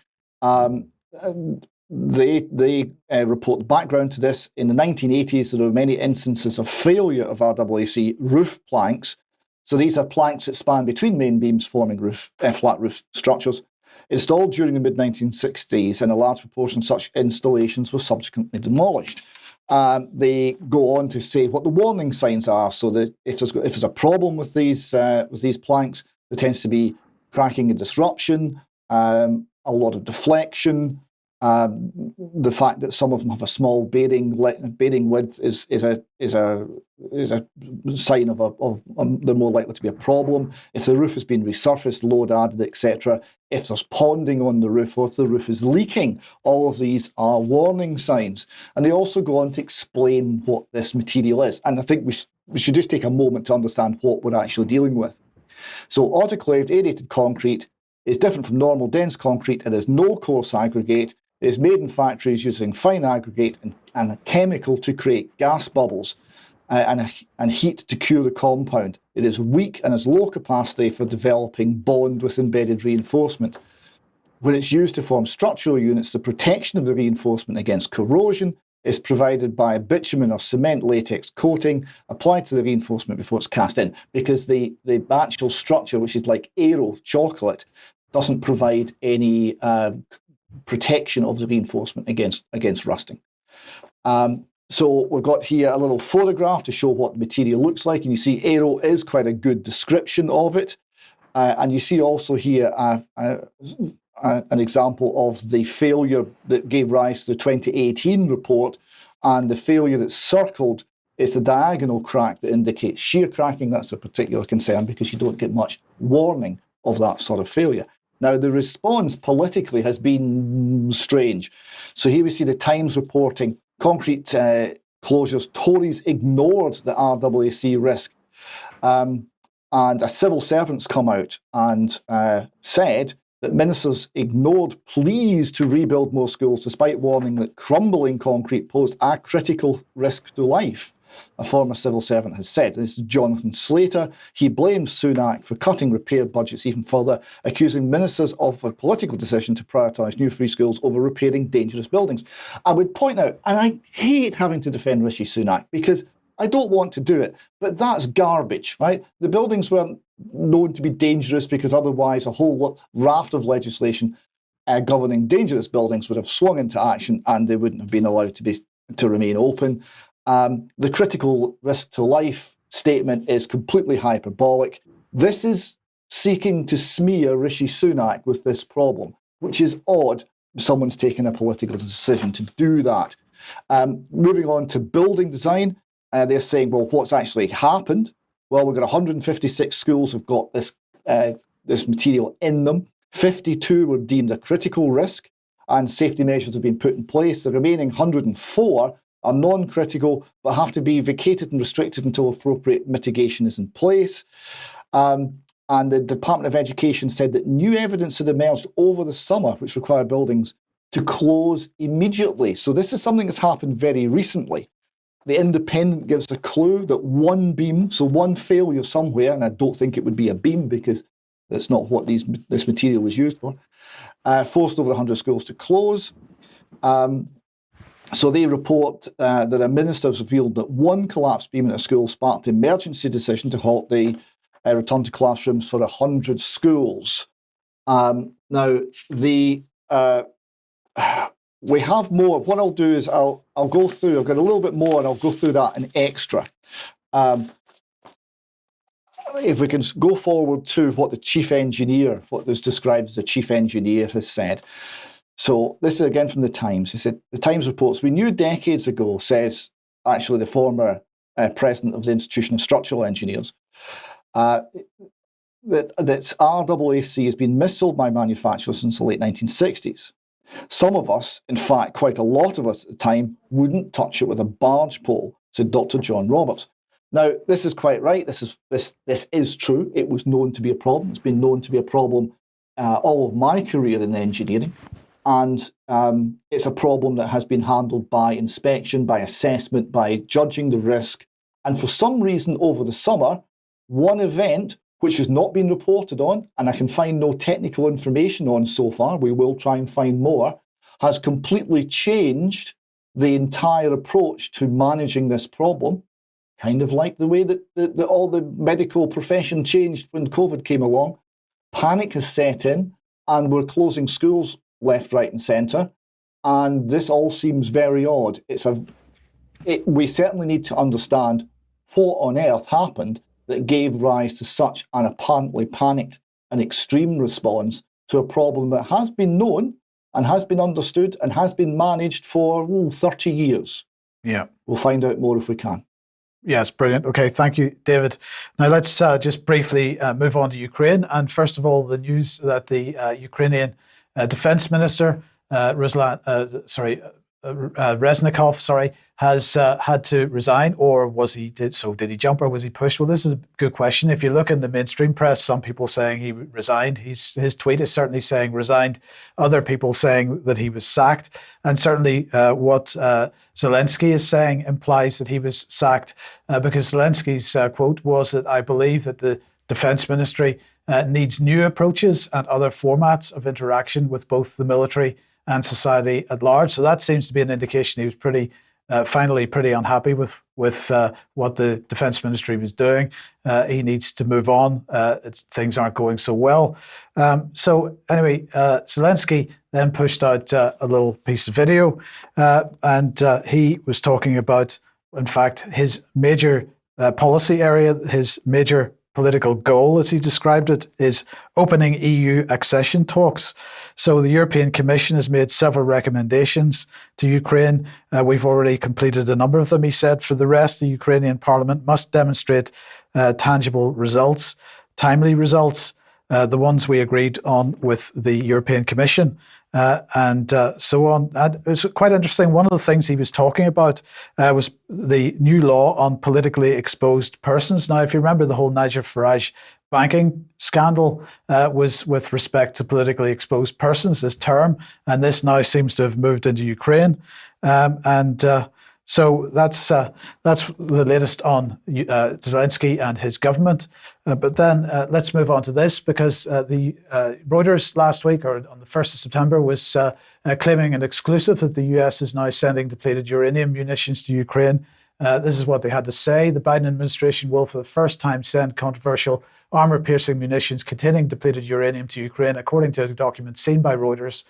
They report the background to this. In the 1980s, there were many instances of failure of RAAC roof planks. So these are planks that span between main beams forming flat roof structures. Installed during the mid-1960s, and a large proportion of such installations were subsequently demolished. They go on to say what the warning signs are, so that if there's a problem with these planks, there tends to be cracking and disruption, a lot of deflection. The fact that some of them have a small bearing width is a sign of they're more likely to be a problem. If the roof has been resurfaced, load added, etc., if there's ponding on the roof, or if the roof is leaking, all of these are warning signs. And they also go on to explain what this material is. And I think we should just take a moment to understand what we're actually dealing with. So autoclaved aerated concrete is different from normal dense concrete. It has no coarse aggregate. It is made in factories using fine aggregate and a chemical to create gas bubbles and heat to cure the compound. It is weak and has low capacity for developing bond with embedded reinforcement. When it's used to form structural units, the protection of the reinforcement against corrosion is provided by a bitumen or cement latex coating applied to the reinforcement before it's cast in, because the actual structure, which is like Aero chocolate, doesn't provide any protection of the reinforcement against rusting. So we've got here a little photograph to show what the material looks like, and you see Aero is quite a good description of it. And you see also here an example of the failure that gave rise to the 2018 report, and the failure that's circled It's the diagonal crack that indicates shear cracking. That's a particular concern because you don't get much warning of that sort of failure. Now, the response politically has been strange. So here we see the Times reporting concrete closures. Tories ignored the RAAC risk. And a civil servant's come out and said that ministers ignored pleas to rebuild more schools despite warning that crumbling concrete posed a critical risk to life. A former civil servant has said. This is Jonathan Slater. He blames Sunak for cutting repair budgets even further, accusing ministers of a political decision to prioritise new free schools over repairing dangerous buildings. I would point out, and I hate having to defend Rishi Sunak because I don't want to do it, but that's garbage, right? The buildings weren't known to be dangerous because otherwise a whole raft of legislation governing dangerous buildings would have swung into action and they wouldn't have been allowed to remain open. The critical risk to life statement is completely hyperbolic. This is seeking to smear Rishi Sunak with this problem, which is odd. Someone's taken a political decision to do that. Moving on to building design, they're saying, well, what's actually happened? Well, we've got 156 schools have got this material in them. 52 were deemed a critical risk, and safety measures have been put in place. The remaining 104 are non-critical, but have to be vacated and restricted until appropriate mitigation is in place. And the Department of Education said that new evidence had emerged over the summer, which require buildings to close immediately. So this is something that's happened very recently. The Independent gives a clue that one beam, so one failure somewhere, and I don't think it would be a beam because that's not what this material was used for, forced over 100 schools to close. So they report that a minister has revealed that one collapsed beam in a school sparked the emergency decision to halt the return to classrooms for 100 schools. Now, we have more. What I'll do is I'll go through. I've got a little bit more, and I'll go through that in extra. If we can go forward to what the chief engineer, what was described as the chief engineer, has said. So this is again from the Times. He said, the Times reports, we knew decades ago, says actually the former president of the Institution of Structural Engineers, that RAAC has been missold by manufacturers since the late 1960s. Some of us, in fact, quite a lot of us at the time, wouldn't touch it with a barge pole, said Dr. John Roberts. Now, this is quite right. This is true. It was known to be a problem. It's been known to be a problem all of my career in engineering. And it's a problem that has been handled by inspection, by assessment, by judging the risk. And for some reason over the summer, one event, which has not been reported on, and I can find no technical information on so far, we will try and find more, has completely changed the entire approach to managing this problem, kind of like the way that all the medical profession changed when COVID came along. Panic has set in, and we're closing schools left, right, and centre, and this all seems very odd. We certainly need to understand what on earth happened that gave rise to such an apparently panicked and extreme response to a problem that has been known and has been understood and has been managed for 30 years. Yeah. We'll find out more if we can. Yes, brilliant. Okay, thank you, David. Now let's just briefly move on to Ukraine. And first of all, the news that the Ukrainian Defense Minister Reznikov, has had to resign, or did he jump, or was he pushed? Well, this is a good question. If you look in the mainstream press, some people saying he resigned. His tweet is certainly saying resigned. Other people saying that he was sacked, and certainly what Zelensky is saying implies that he was sacked, because Zelensky's quote was that I believe that the Defense Ministry needs new approaches and other formats of interaction with both the military and society at large. So that seems to be an indication he was finally pretty unhappy with what the Defense Ministry was doing. He needs to move on. Things aren't going so well. So anyway, Zelensky then pushed out a little piece of video, and he was talking about, in fact, his major policy area, his major political goal, as he described it, is opening EU accession talks. So the European Commission has made several recommendations to Ukraine. We've already completed a number of them, he said. For the rest, the Ukrainian parliament must demonstrate tangible results, timely results, the ones we agreed on with the European Commission. And so on. And it was quite interesting. One of the things he was talking about was the new law on politically exposed persons. Now, if you remember, the whole Nigel Farage banking scandal was with respect to politically exposed persons, this term, and this now seems to have moved into Ukraine. So that's the latest on Zelensky and his government. But then let's move on to this, because the Reuters last week, or on the 1st of September, was claiming an exclusive that the US is now sending depleted uranium munitions to Ukraine. This is what they had to say. The Biden administration will, for the first time, send controversial armor-piercing munitions containing depleted uranium to Ukraine, according to a document seen by Reuters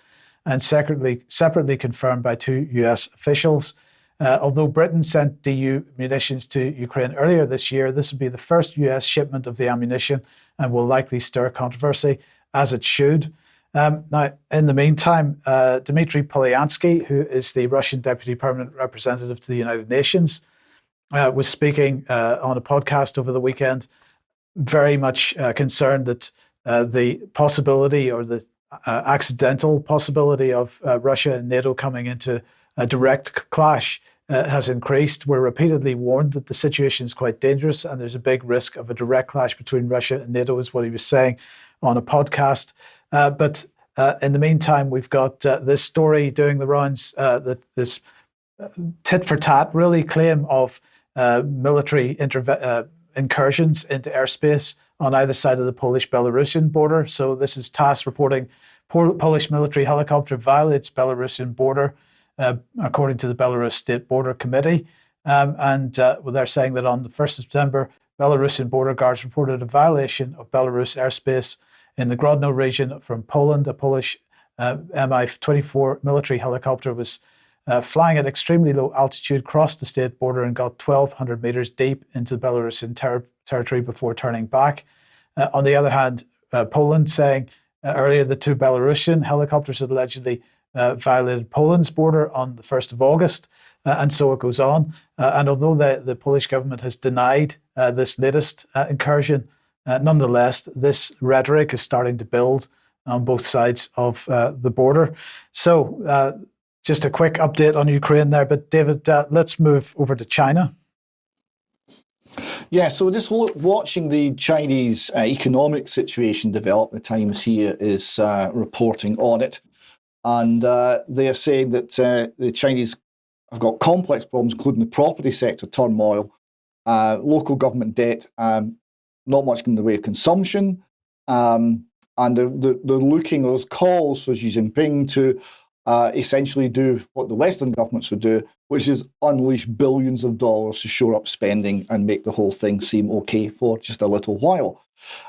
and separately confirmed by 2 US officials. Although Britain sent DU munitions to Ukraine earlier this year, this would be the first US shipment of the ammunition and will likely stir controversy, as it should. Now, in the meantime, Dmitry Polyansky, who is the Russian Deputy Permanent Representative to the United Nations, was speaking on a podcast over the weekend, very much concerned that the possibility, or the accidental possibility, of Russia and NATO coming into a direct clash has increased. We're repeatedly warned that the situation is quite dangerous and there's a big risk of a direct clash between Russia and NATO, is what he was saying on a podcast. But in the meantime, we've got this story doing the rounds, that this tit for tat really claim of military incursions into airspace on either side of the Polish-Belarusian border. So this is TASS reporting Polish military helicopter violates Belarusian border, according to the Belarus State Border Committee. They're saying that on the 1st of September, Belarusian border guards reported a violation of Belarus airspace in the Grodno region from Poland. A Polish Mi-24 military helicopter was flying at extremely low altitude, crossed the state border and got 1,200 meters deep into Belarusian territory before turning back. On the other hand, Poland saying earlier the 2 Belarusian helicopters had allegedly violated Poland's border on the 1st of August, and so it goes on. And although the Polish government has denied this latest incursion, nonetheless, this rhetoric is starting to build on both sides of the border. So just a quick update on Ukraine there. But David, let's move over to China. Yeah, so just watching the Chinese economic situation develop, the Times here is reporting on it. And they are saying that the Chinese have got complex problems, including the property sector turmoil, local government debt, not much in the way of consumption, and they're looking, those calls for Xi Jinping to essentially do what the Western governments would do, which is unleash billions of dollars to shore up spending and make the whole thing seem okay for just a little while.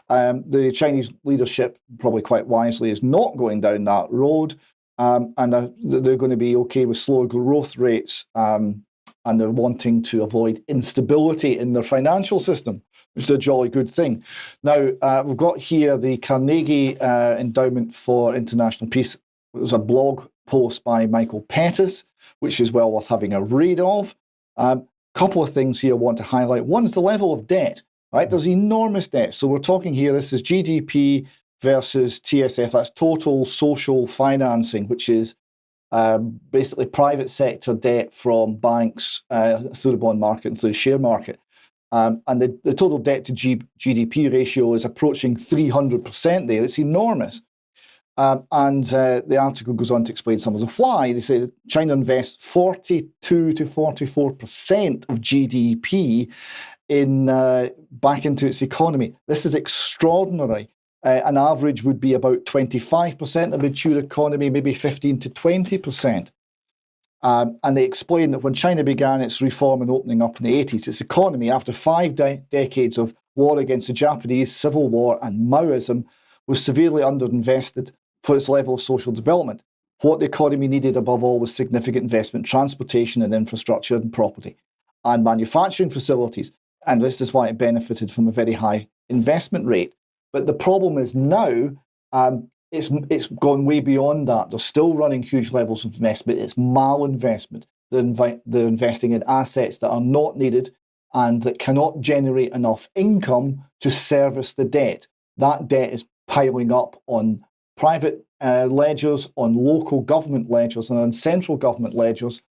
The Chinese leadership, probably quite wisely, is not going down that road. And they're going to be okay with slower growth rates, and they're wanting to avoid instability in their financial system, which is a jolly good thing. Now, we've got here the Carnegie Endowment for International Peace. It was a blog post by Michael Pettis, which is well worth having a read of. Couple of things here I want to highlight. One is the level of debt, right? There's enormous debt. So we're talking here, this is GDP versus TSF, that's total social financing, which is basically private sector debt from banks through the bond market and through the share market. And the total debt to GDP ratio is approaching 300% there. It's enormous. The article goes on to explain some of the why. They say China invests 42 to 44% of GDP back into its economy. This is extraordinary. An average would be about 25%, a mature economy, maybe 15 to 20%. And they explain that when China began its reform and opening up in the 80s, its economy, after 5 decades of war against the Japanese, civil war, and Maoism, was severely underinvested for its level of social development. What the economy needed above all was significant investment in transportation and infrastructure and property and manufacturing facilities. And this is why it benefited from a very high investment rate. But the problem is now it's gone way beyond that. They're still running huge levels of investment. It's malinvestment. They're investing in assets that are not needed and that cannot generate enough income to service the debt. That debt is piling up on private ledgers, on local government ledgers, and on central government ledgers,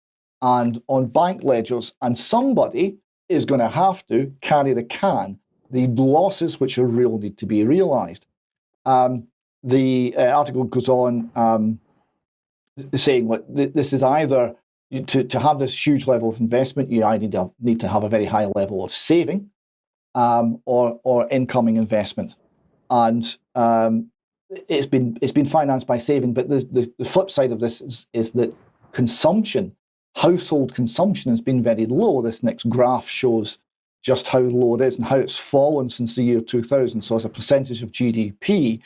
and on bank ledgers. And somebody is going to have to carry the losses which are real need to be realised. The article goes on saying, look, this is either to have this huge level of investment, you either need to have a very high level of saving or incoming investment. And it's been financed by saving, but the flip side of this is that household consumption has been very low. This next graph shows just how low it is and how it's fallen since the year 2000. So as a percentage of GDP,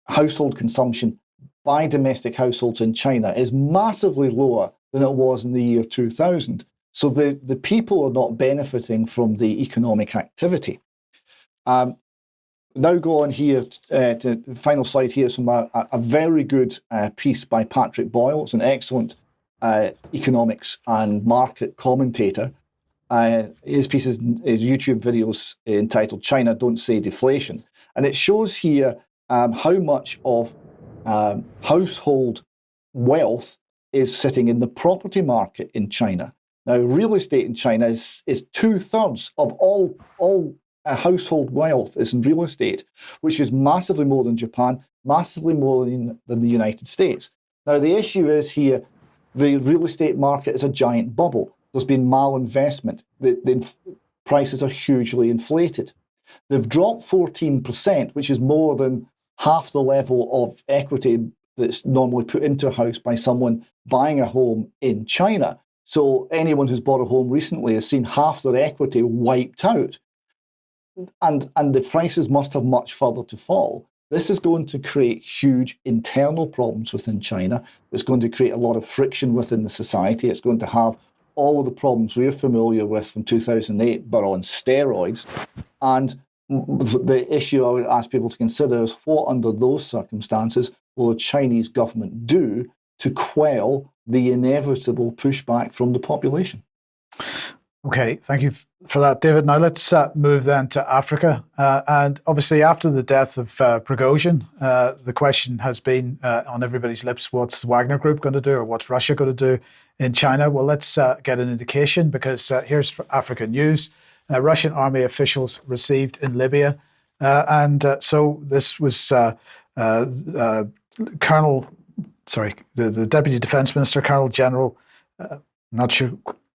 household consumption by domestic households in China is massively lower than it was in the year 2000. So the people are not benefiting from the economic activity. Now go on here to the final slide here, from a very good piece by Patrick Boyle. It's an excellent economics and market commentator. His piece is YouTube videos entitled China Don't Say Deflation. And it shows here how much of household wealth is sitting in the property market in China. Now, real estate in China is 2/3 of all household wealth is in real estate, which is massively more than Japan, massively more than the United States. Now, the issue is here, the real estate market is a giant bubble. There's been malinvestment. The prices are hugely inflated. They've dropped 14%, which is more than half the level of equity that's normally put into a house by someone buying a home in China. So anyone who's bought a home recently has seen half their equity wiped out. And the prices must have much further to fall. This is going to create huge internal problems within China. It's going to create a lot of friction within the society. It's going to have all of the problems we're familiar with from 2008, but on steroids. And the issue I would ask people to consider is, what under those circumstances will the Chinese government do to quell the inevitable pushback from the population? Okay, thank you for that, David. Now let's move then to Africa. And obviously after the death of Prigozhin, the question has been on everybody's lips, what's the Wagner Group going to do, or what's Russia going to do in China? Well, let's get an indication, because here's Africa News. Russian army officials received in Libya. So this was the Deputy Defense Minister, Colonel General, not sure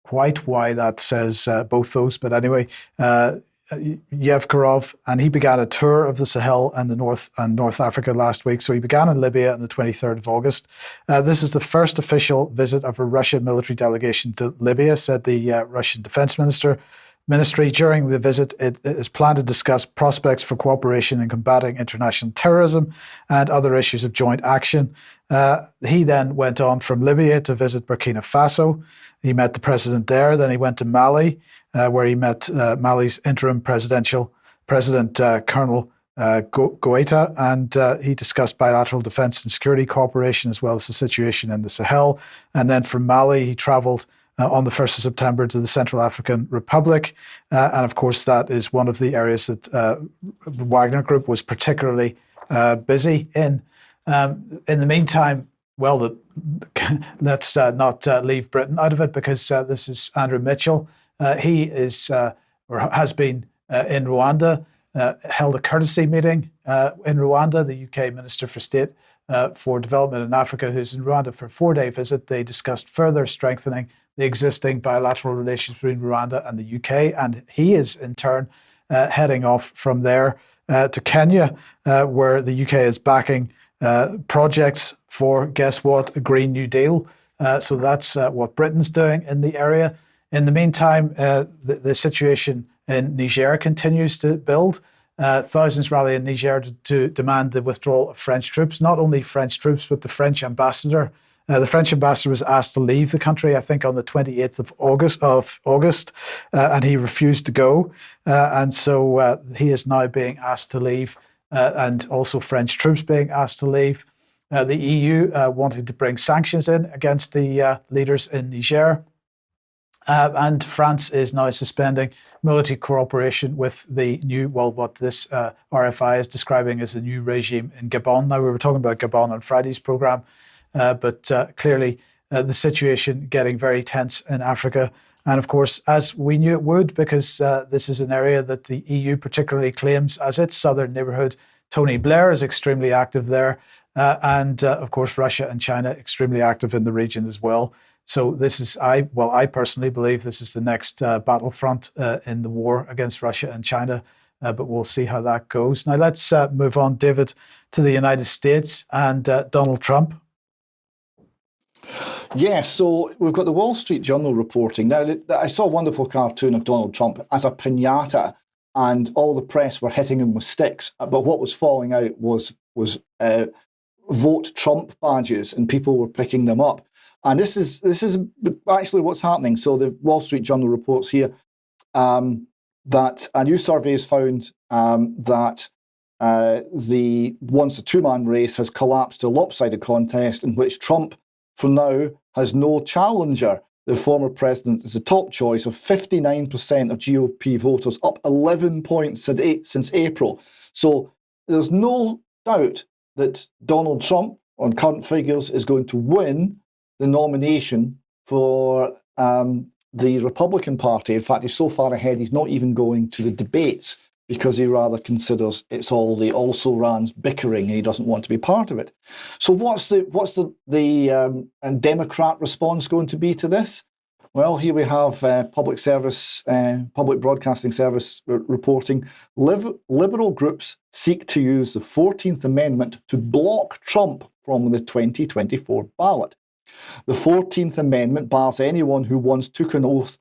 quite why that says both those, but anyway, Yevkarov, and he began a tour of the Sahel and the North Africa last week. So he began in Libya on the 23rd of August. This is the first official visit of a Russian military delegation to Libya, said the Russian Defense Ministry. During the visit, it is planned to discuss prospects for cooperation in combating international terrorism and other issues of joint action. He then went on from Libya to visit Burkina Faso. He met the president there. Then he went to Mali, where he met Mali's interim president, Colonel Goita, and he discussed bilateral defense and security cooperation, as well as the situation in the Sahel. And then from Mali, he traveled on the 1st of September to the Central African Republic. And of course, that is one of the areas that the Wagner Group was particularly busy in. In the meantime, well, let's not leave Britain out of it, because this is Andrew Mitchell. He is, or has been in Rwanda, held a courtesy meeting in Rwanda. The UK Minister for State for Development in Africa, who's in Rwanda for a 4-day visit. They discussed further strengthening the existing bilateral relations between Rwanda and the UK, and he is in turn heading off from there to Kenya, where the UK is backing projects for, guess what, a Green New Deal. So that's what Britain's doing in the area. In the meantime, the situation in Niger continues to build. Thousands rally in Niger to demand the withdrawal of French troops, not only French troops, but the French ambassador The French ambassador was asked to leave the country, I think, on the 28th of August, and he refused to go. And so he is now being asked to leave, and also French troops being asked to leave. The EU wanted to bring sanctions in against the leaders in Niger. And France is now suspending military cooperation with the new, well, what this RFI is describing as a new regime in Gabon. Now, we were talking about Gabon on Friday's program, but clearly the situation getting very tense in Africa. And of course, as we knew it would, because this is an area that the EU particularly claims as its southern neighborhood. Tony Blair is extremely active there. And of course, Russia and China extremely active in the region as well. So this is, I personally believe this is the next battlefront in the war against Russia and China, but we'll see how that goes. Now let's move on, David, to the United States and Donald Trump. Yeah, so we've got the Wall Street Journal reporting. Now, I saw a wonderful cartoon of Donald Trump as a piñata, and all the press were hitting him with sticks. But what was falling out was vote Trump badges, and people were picking them up. And this is actually what's happening. So the Wall Street Journal reports here that a new survey has found that once the two-man race has collapsed to a lopsided contest in which Trump, for now, has no challenger. The former president is the top choice of 59% of GOP voters, up 11 points since April. So there's no doubt that Donald Trump, on current figures, is going to win the nomination for the Republican Party. In fact, he's so far ahead, he's not even going to the debates because he rather considers it's all the also-rans bickering and he doesn't want to be part of it. So what's the Democrat response going to be to this? Well, here we have Public Broadcasting Service reporting, liberal groups seek to use the 14th Amendment to block Trump from the 2024 ballot. The 14th Amendment bars anyone who once took an oath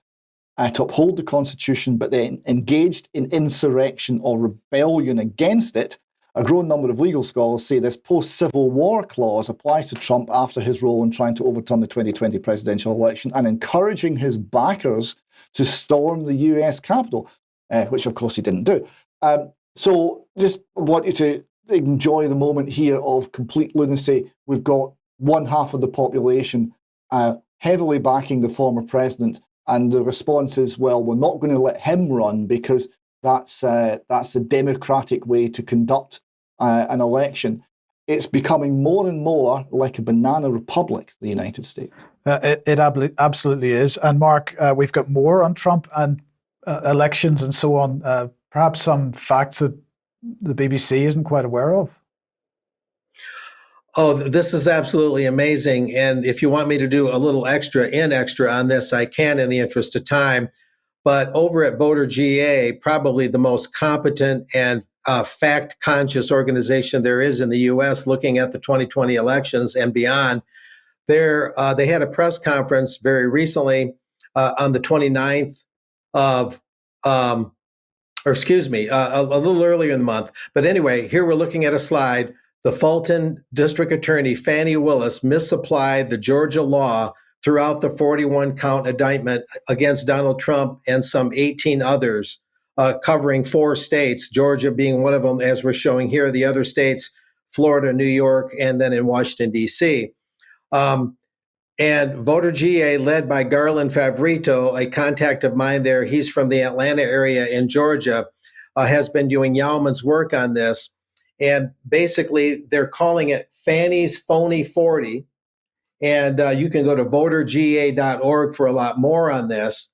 to uphold the Constitution but then engaged in insurrection or rebellion against it. A growing number of legal scholars say this post-Civil War clause applies to Trump after his role in trying to overturn the 2020 presidential election and encouraging his backers to storm the US Capitol, which of course he didn't do. So just want you to enjoy the moment here of complete lunacy. We've got one half of the population heavily backing the former president, and the response is, well, we're not going to let him run because that's the democratic way to conduct an election. It's becoming more and more like a banana republic, the United States. It absolutely is. And Mark, we've got more on Trump and elections and so on. Perhaps some facts that the BBC isn't quite aware of. Oh, this is absolutely amazing. And if you want me to do a little extra on this, I can in the interest of time. But over at Voter GA, probably the most competent and fact-conscious organization there is in the U.S. looking at the 2020 elections and beyond, they had a press conference very recently on the 29th of, a little earlier in the month. But anyway, here we're looking at a slide. The Fulton District Attorney Fani Willis misapplied the Georgia law throughout the 41-count indictment against Donald Trump and some 18 others, covering 4 states, Georgia being one of them, as we're showing here, the other states, Florida, New York, and then in Washington, D.C. And Voter GA, led by Garland Favorito, a contact of mine there, he's from the Atlanta area in Georgia, has been doing yeoman's work on this. And basically, they're calling it Fannie's Phony 40. And you can go to voterga.org for a lot more on this.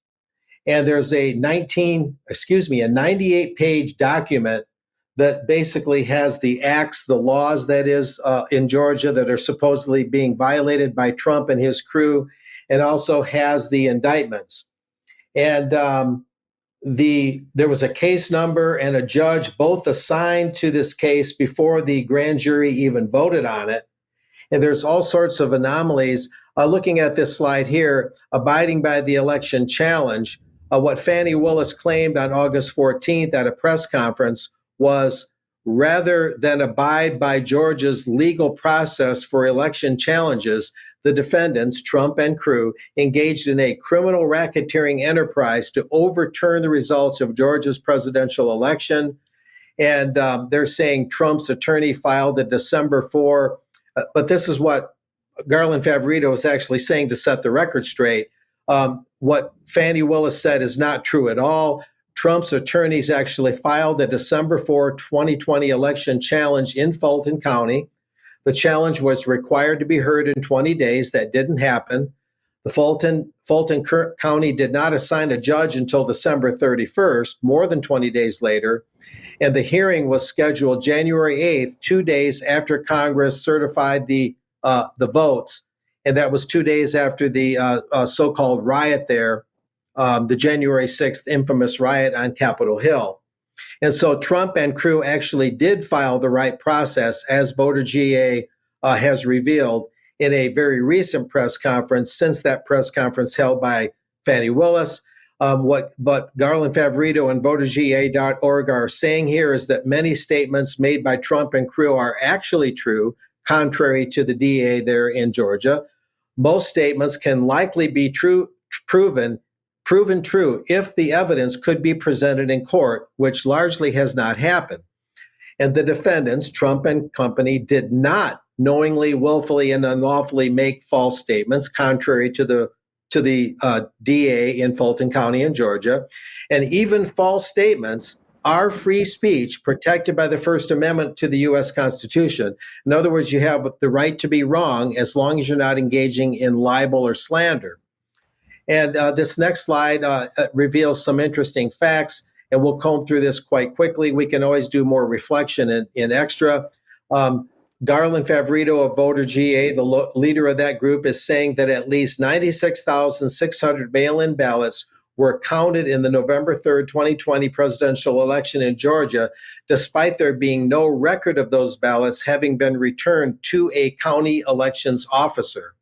And there's a 98-page document that basically has the acts, the laws that is in Georgia that are supposedly being violated by Trump and his crew, and also has the indictments. And there was a case number and a judge both assigned to this case before the grand jury even voted on it. And there's all sorts of anomalies. Looking at this slide here, abiding by the election challenge, what Fani Willis claimed on August 14th at a press conference was, rather than abide by Georgia's legal process for election challenges, the defendants, Trump and crew, engaged in a criminal racketeering enterprise to overturn the results of Georgia's presidential election. And they're saying Trump's attorney filed a December 4, but this is what Garland Favorito is actually saying to set the record straight. What Fani Willis said is not true at all. Trump's attorneys actually filed a December 4, 2020 election challenge in Fulton County. The challenge was required to be heard in 20 days. That didn't happen. The Fulton County did not assign a judge until December 31st, more than 20 days later. And the hearing was scheduled January 8th, 2 days after Congress certified the votes. And that was 2 days after the so-called riot there, the January 6th infamous riot on Capitol Hill. And so Trump and crew actually did file the right process, as Voter GA has revealed in a very recent press conference, since that press conference held by Fani Willis. What Garland Favorito and VoterGA.org are saying here is that many statements made by Trump and crew are actually true, contrary to the DA there in Georgia. Most statements can likely be proven true if the evidence could be presented in court, which largely has not happened. And the defendants, Trump and company, did not knowingly, willfully, and unlawfully make false statements, contrary to the DA in Fulton County in Georgia. And even false statements are free speech protected by the First Amendment to the U.S. Constitution. In other words, you have the right to be wrong as long as you're not engaging in libel or slander. And this next slide reveals some interesting facts, and we'll comb through this quite quickly. We can always do more reflection in extra. Garland Favorito of Voter GA, the leader of that group, is saying that at least 96,600 mail-in ballots were counted in the November 3rd, 2020 presidential election in Georgia, despite there being no record of those ballots having been returned to a county elections officer.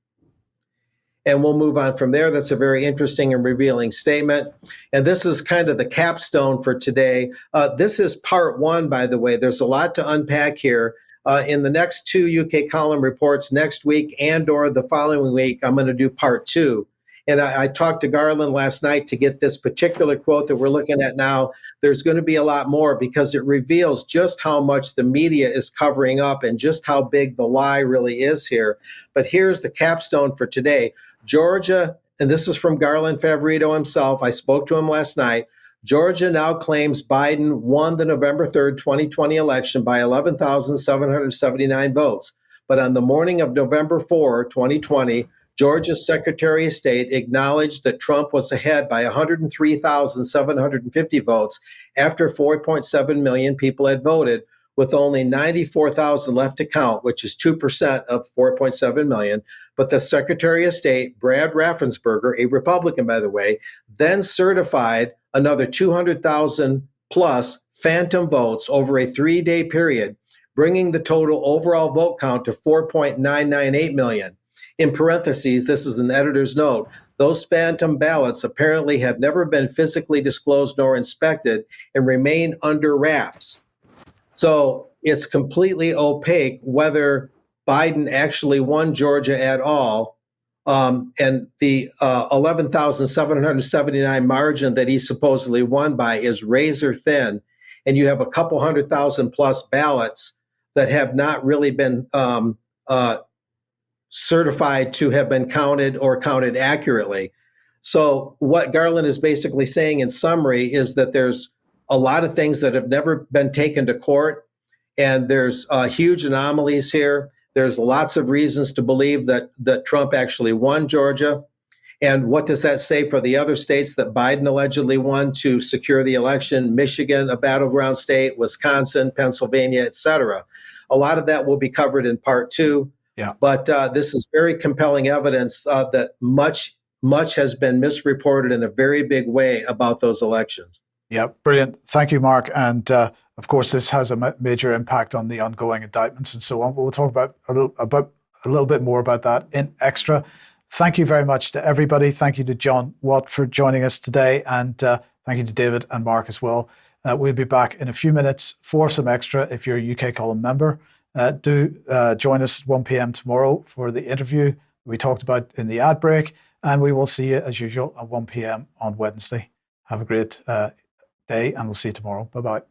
And we'll move on from there. That's a very interesting and revealing statement. And this is kind of the capstone for today. This is part one, by the way. There's a lot to unpack here. In the next two UK column reports next week and or the following week, I'm going to do part two. And I talked to Garland last night to get this particular quote that we're looking at now. There's going to be a lot more because it reveals just how much the media is covering up and just how big the lie really is here. But here's the capstone for today. Georgia, and this is from Garland Favorito himself. I spoke to him last night. Georgia now claims Biden won the November 3rd, 2020 election by 11,779 votes. But on the morning of November 4, 2020, Georgia's Secretary of State acknowledged that Trump was ahead by 103,750 votes after 4.7 million people had voted, with only 94,000 left to count, which is 2% of 4.7 million. But the Secretary of State, Brad Raffensperger, a Republican, by the way, then certified another 200,000 plus phantom votes over a 3-day period, bringing the total overall vote count to 4.998 million. In parentheses, this is an editor's note. Those phantom ballots apparently have never been physically disclosed nor inspected and remain under wraps. So it's completely opaque whether Biden actually won Georgia at all. And the 11,779 margin that he supposedly won by is razor thin. And you have a couple 100,000 plus ballots that have not really been certified to have been counted or counted accurately. So what Garland is basically saying in summary is that there's a lot of things that have never been taken to court, and there's huge anomalies here. There's lots of reasons to believe that Trump actually won Georgia. And what does that say for the other states that Biden allegedly won to secure the election? Michigan, a battleground state, Wisconsin, Pennsylvania, et cetera. A lot of that will be covered in part two. Yeah. But this is very compelling evidence that much has been misreported in a very big way about those elections. Yeah, brilliant. Thank you, Mark. And of course, this has a major impact on the ongoing indictments and so on. We'll talk about a little bit more about that in extra. Thank you very much to everybody. Thank you to John Watt for joining us today. And thank you to David and Mark as well. We'll be back in a few minutes for some extra if you're a UK column member. Do join us at 1 p.m. tomorrow for the interview we talked about in the ad break. And we will see you as usual at 1 p.m. on Wednesday. Have a great day, and we'll see you tomorrow. Bye-bye.